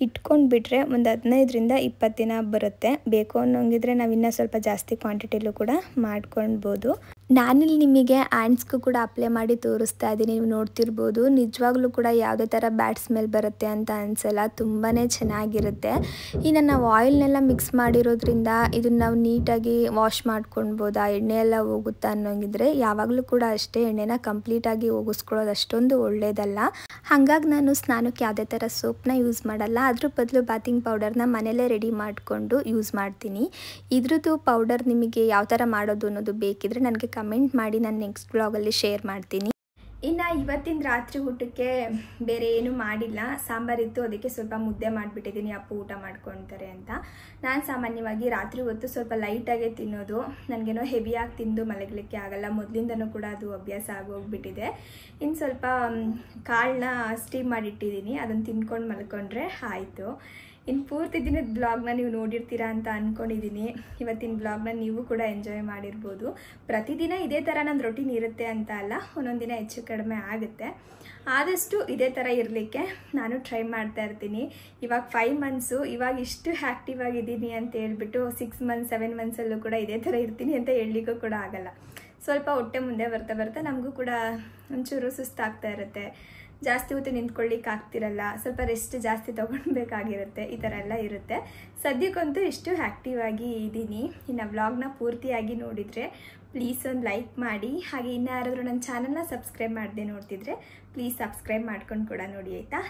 ಇಟ್ಕೊಂಡ್ಬಿಟ್ರೆ ಒಂದು 15ರಿಂದ 20 ದಿನ ಬರುತ್ತೆ. ಬೇಕು ಅನ್ನೋಂಗಿದ್ರೆ ನಾವು ಇನ್ನೂ ಸ್ವಲ್ಪ ಜಾಸ್ತಿ ಕ್ವಾಂಟಿಟಿಲೂ ಕೂಡ ಮಾಡ್ಕೊಳ್ಬೋದು. ನಾನಿಲ್ಲಿ ನಿಮಗೆ ಹ್ಯಾಂಡ್ಸ್ಗೂ ಕೂಡ ಅಪ್ಲೈ ಮಾಡಿ ತೋರಿಸ್ತಾ ಇದ್ದೀನಿ. ನೀವು ನೋಡ್ತಿರ್ಬೋದು, ನಿಜವಾಗ್ಲೂ ಕೂಡ ಯಾವುದೇ ಥರ ಬ್ಯಾಡ್ ಸ್ಮೆಲ್ ಬರುತ್ತೆ ಅಂತ ಅನಿಸಲ್ಲ, ತುಂಬಾ ಚೆನ್ನಾಗಿರುತ್ತೆ. ಇನ್ನು ನಾವು ಆಯಿಲ್ನೆಲ್ಲ ಮಿಕ್ಸ್ ಮಾಡಿರೋದ್ರಿಂದ ಇದನ್ನು ನಾವು ನೀಟಾಗಿ ವಾಶ್ ಮಾಡ್ಕೊಳ್ಬೋದು. ಆ ಎಣ್ಣೆ ಎಲ್ಲ ಹೋಗುತ್ತಾ ಅನ್ನೋಂಗಿದ್ರೆ ಯಾವಾಗಲೂ ಕೂಡ ಅಷ್ಟೇ, ಎಣ್ಣೆನ ಕಂಪ್ಲೀಟಾಗಿ ಹೋಗಿಸ್ಕೊಳ್ಳೋದು ಅಷ್ಟೊಂದು ಒಳ್ಳೆಯದಲ್ಲ. ಹಾಗಾಗಿ ನಾನು ಸ್ನಾನಕ್ಕೆ ಯಾವುದೇ ಥರ ಸೋಪ್ನ ಯೂಸ್ ಮಾಡಲ್ಲ. ಅದ್ರ ಬದಲು ಬಾತಿಂಗ್ ಪೌಡರ್ನ ಮನೆಯಲ್ಲೇ ರೆಡಿ ಮಾಡಿಕೊಂಡು ಯೂಸ್ ಮಾಡ್ತೀನಿ. ಇದ್ರದ್ದು ಪೌಡರ್ ನಿಮಗೆ ಯಾವ ಥರ ಮಾಡೋದು ಅನ್ನೋದು ಬೇಕಿದ್ರೆ ನನಗೆ ಕಮೆಂಟ್ ಮಾಡಿ, ನಾನು ನೆಕ್ಸ್ಟ್ ಬ್ಲಾಗಲ್ಲಿ ಶೇರ್ ಮಾಡ್ತೀನಿ. ಇನ್ನು ಇವತ್ತಿನ ರಾತ್ರಿ ಊಟಕ್ಕೆ ಬೇರೆ ಏನೂ ಮಾಡಿಲ್ಲ, ಸಾಂಬಾರಿತ್ತು, ಅದಕ್ಕೆ ಸ್ವಲ್ಪ ಮುದ್ದೆ ಮಾಡಿಬಿಟ್ಟಿದ್ದೀನಿ. ಅಪ್ಪು ಊಟ ಮಾಡ್ಕೊಳ್ತಾರೆ ಅಂತ. ನಾನು ಸಾಮಾನ್ಯವಾಗಿ ರಾತ್ರಿ ಹೊತ್ತು ಸ್ವಲ್ಪ ಲೈಟಾಗೇ ತಿನ್ನೋದು. ನನಗೇನೋ ಹೆವಿಯಾಗಿ ತಿಂದು ಮಲಗಲಿಕ್ಕೆ ಆಗಲ್ಲ, ಮೊದಲಿಂದನೂ ಕೂಡ ಅದು ಅಭ್ಯಾಸ ಆಗೋಗ್ಬಿಟ್ಟಿದೆ. ಇನ್ನು ಸ್ವಲ್ಪ ಕಾಳನ್ನ ಸ್ಟೀಮ್ ಮಾಡಿಟ್ಟಿದ್ದೀನಿ, ಅದನ್ನು ತಿನ್ಕೊಂಡು ಮಲ್ಕೊಂಡ್ರೆ ಆಯಿತು. ಇನ್ನು ಪೂರ್ತಿ ದಿನದ ಬ್ಲಾಗ್ನ ನೀವು ನೋಡಿರ್ತೀರಾ ಅಂತ ಅಂದ್ಕೊಂಡಿದ್ದೀನಿ. ಇವತ್ತಿನ ಬ್ಲಾಗ್ನ ನೀವು ಕೂಡ ಎಂಜಾಯ್ ಮಾಡಿರ್ಬೋದು. ಪ್ರತಿದಿನ ಇದೇ ಥರ ನನ್ನ ರೊಟೀನ್ ಇರುತ್ತೆ ಅಂತ ಅಲ್ಲ, ಒಂದೊಂದು ದಿನ ಹೆಚ್ಚು ಕಡಿಮೆ ಆಗುತ್ತೆ. ಆದಷ್ಟು ಇದೇ ಥರ ಇರಲಿಕ್ಕೆ ನಾನು ಟ್ರೈ ಮಾಡ್ತಾ ಇರ್ತೀನಿ. ಇವಾಗ 5 ಮಂತ್ಸು, ಇವಾಗ ಇಷ್ಟು ಆ್ಯಕ್ಟಿವ್ ಆಗಿದ್ದೀನಿ ಅಂತ ಹೇಳ್ಬಿಟ್ಟು 6 ಮಂತ್ಸ್ 7 ಮಂತ್ಸಲ್ಲೂ ಕೂಡ ಇದೇ ಥರ ಇರ್ತೀನಿ ಅಂತ ಹೇಳಲಿಕ್ಕೂ ಕೂಡ ಆಗಲ್ಲ. ಸ್ವಲ್ಪ ಹೊಟ್ಟೆ ಮುಂದೆ ಬರ್ತಾ ಬರ್ತಾ ನಮಗೂ ಕೂಡ ಒಂಚೂರು ಸುಸ್ತಾಗ್ತಾ ಇರುತ್ತೆ. ಜಾಸ್ತಿ ಹೊತ್ತು ನಿಂತ್ಕೊಳ್ಳಿಕ್ಕೆ ಆಗ್ತಿರಲ್ಲ, ಸ್ವಲ್ಪ ರೆಸ್ಟ್ ಜಾಸ್ತಿ ತೊಗೊಳ್ಬೇಕಾಗಿರುತ್ತೆ, ಈ ಥರ ಎಲ್ಲ ಇರುತ್ತೆ. ಸದ್ಯಕ್ಕಂತೂ ಇಷ್ಟು ಆ್ಯಕ್ಟಿವ್ ಆಗಿ ಇದ್ದೀನಿ. ಇನ್ನು ವ್ಲಾಗ್ನ ಪೂರ್ತಿಯಾಗಿ ನೋಡಿದರೆ ಪ್ಲೀಸ್ ಒಂದು ಲೈಕ್ ಮಾಡಿ. ಹಾಗೆ ಇನ್ನು ಯಾರಾದರೂ ನನ್ನ ಚಾನಲ್ನ ಸಬ್ಸ್ಕ್ರೈಬ್ ಮಾಡದೆ ನೋಡ್ತಿದ್ರೆ ಪ್ಲೀಸ್ ಸಬ್ಸ್ಕ್ರೈಬ್ ಮಾಡ್ಕೊಂಡು ಕೂಡ ನೋಡಿ, ಆಯಿತಾ?